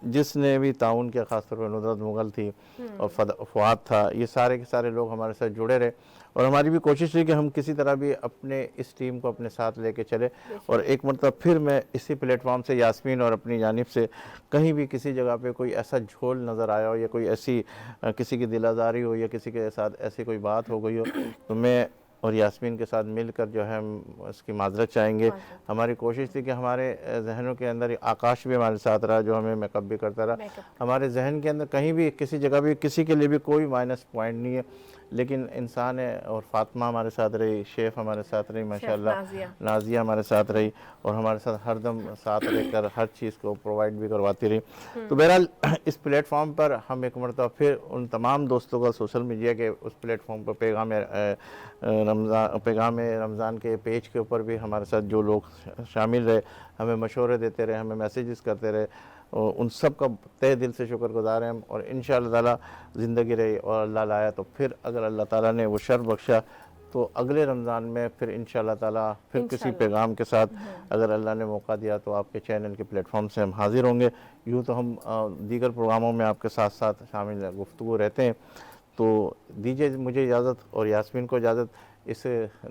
जिसने भी ताउन किया, ख़ास तौर पे नुसरत मुगल थी और फवाद था, ये सारे के सारे लोग हमारे साथ जुड़े रहे। और हमारी भी कोशिश रही कि हम किसी तरह भी अपने इस टीम को अपने साथ लेके चले। और एक मरतबा फिर मैं इसी प्लेटफॉर्म से यास्मीन और अपनी जानिब से कहीं भी किसी जगह पे कोई ऐसा झोल नज़र आया हो या कोई ऐसी किसी की दिल आज़ारी हो या किसी के साथ ऐसी कोई बात हो गई हो, तो मैं और यास्मीन के साथ मिलकर जो है हम उसकी माजरत चाहेंगे। हमारी कोशिश थी कि हमारे जहनों के अंदर आकाश भी हमारे साथ रहा जो हमें मेकअप भी करता रहा। हमारे जहन के अंदर कहीं भी किसी जगह भी किसी के लिए भी कोई माइनस पॉइंट नहीं है, लेकिन इंसान है। और फातिमा हमारे साथ रही, शेफ हमारे साथ रही माशाल्लाह, नाजिया हमारे साथ रही और हमारे साथ हरदम साथ रहकर हर चीज़ को प्रोवाइड भी करवाती रही। तो बहरहाल इस प्लेटफॉर्म पर हम एक मरतबा फिर उन तमाम दोस्तों का सोशल मीडिया के उस प्लेटफॉर्म पर पैगाम रमज़ान के पेज के ऊपर भी हमारे साथ जो लोग शामिल रहे, हमें मशवरे देते रहे, हमें मैसेजेस करते रहे, और उन सब का तहे दिल से शुक्रगुज़ार हैं। और इंशाअल्लाह ताला ज़िंदगी रही और अल्लाह लाया तो फिर अगर अल्लाह ताला ने वो शर बख्शा तो अगले रमज़ान में फिर इंशाअल्लाह ताला फिर किसी पैगाम के साथ अगर अल्लाह ने मौका दिया तो आपके चैनल के प्लेटफॉर्म से हम हाज़िर होंगे। यूँ तो हम दीगर प्रोग्रामों में आपके साथ साथ शामिल गुफ्तगू रहते हैं। तो दीजिए मुझे इजाज़त और यास्मीन को इजाज़त इस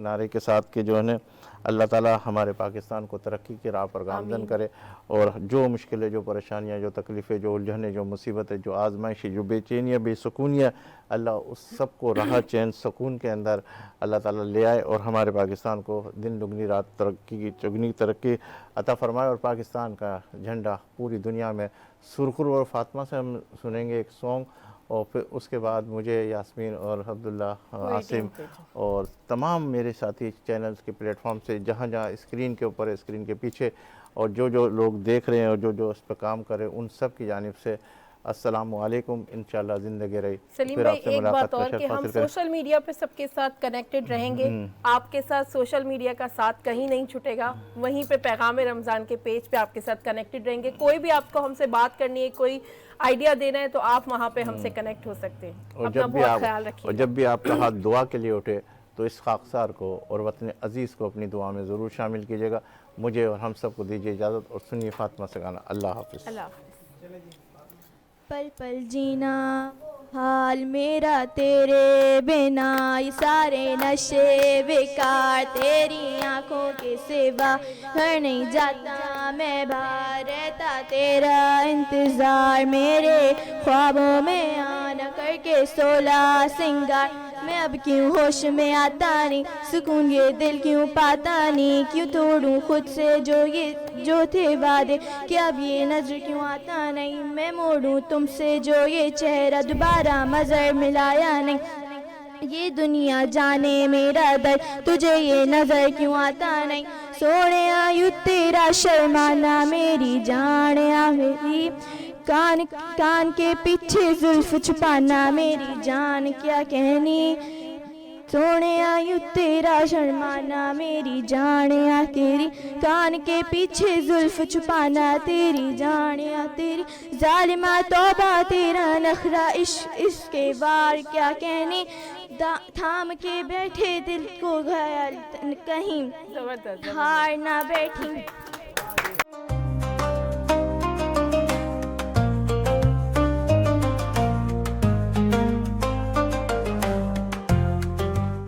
नारे के साथ कि जो है ना अल्लाह ताला हमारे पाकिस्तान को तरक्की की राह पर गामज़न करे और जो मुश्किलें, जो परेशानियाँ, जो तकलीफ़ें, जो उलझनें, जो मुसीबतें, जो आजमाइशें, जो बेचैनियाँ, बेसुकूनियाँ, अल्लाह उस सब को राह चैन सुकून के अंदर अल्लाह ताला ले आए और हमारे पाकिस्तान को दिन दुगनी रात तरक्की की चौगनी तरक्की अता फ़रमाए और पाकिस्तान का झंडा पूरी दुनिया में सुरखुर। और फातिमा से हम सुनेंगे एक सॉन्ग और फिर उसके बाद मुझे यास्मीन और अब्दुल्ला, आसिम और तमाम मेरे साथी चैनल्स के प्लेटफॉर्म से जहाँ जहाँ स्क्रीन के ऊपर, स्क्रीन के पीछे और जो लोग देख रहे हैं और जो इस पर काम कर रहे हैं उन सब की जानिब से अस्सलामु अलैकुम। इंशाल्लाह ज़िंदगी रही। सलीम भाई, एक बात और कि हम सोशल मीडिया पे सबके साथ कनेक्टेड रहेंगे, आपके साथ सोशल मीडिया का साथ कहीं नहीं छूटेगा, वहीं पे पैगाम रमज़ान के पेज पे आपके साथ कनेक्टेड रहेंगे। कोई भी आपको हमसे बात करनी है, कोई आइडिया देना है तो आप वहाँ पे हमसे कनेक्ट हो सकते हैं। और जब भी आपका हाथ दुआ के लिए उठे तो इस खाकसार को और वतन अज़ीज़ को अपनी दुआ में ज़रूर शामिल कीजिएगा। मुझे और हम सब को दीजिए इजाज़त और सुनिए फातिमा से गाना। अल्लाह हाफ़िज़। अल्लाह हाफ़िज़। पल पल जीना हाल मेरा तेरे बिना, ये सारे नशे बेकार, तेरी आंखों के सिवा घर नहीं जाता मैं बाहर, रहता तेरा इंतज़ार, मेरे ख्वाबों में आना करके 16 सिंगार, मैं अब क्यों होश में आता नहीं, सुकून ये दिल क्यों पाता नहीं, क्यों तोड़ूं खुद से जो थे वादे, कि अब ये नजर क्यों आता नहीं, मैं मोड़ूं तुमसे जो ये चेहरा, दोबारा मज़र मिलाया नहीं, ये दुनिया जाने मेरा दर्द, तुझे ये नजर क्यों आता नहीं, सोने आयु तेरा शर्माना मेरी जान आ मेरी, कान कान के पीछे जुल्फ छुपाना मेरी जान क्या कहनी, सोने आयु तेरा शर्माना मेरी जान आ तेरी, कान के पीछे जुल्फ छुपाना तेरी जान आ तेरी, जालिमा तौबा तेरा नखरा इसके वार क्या कहने, थाम के बैठे दिल को घायल कहीं हार ना बैठी।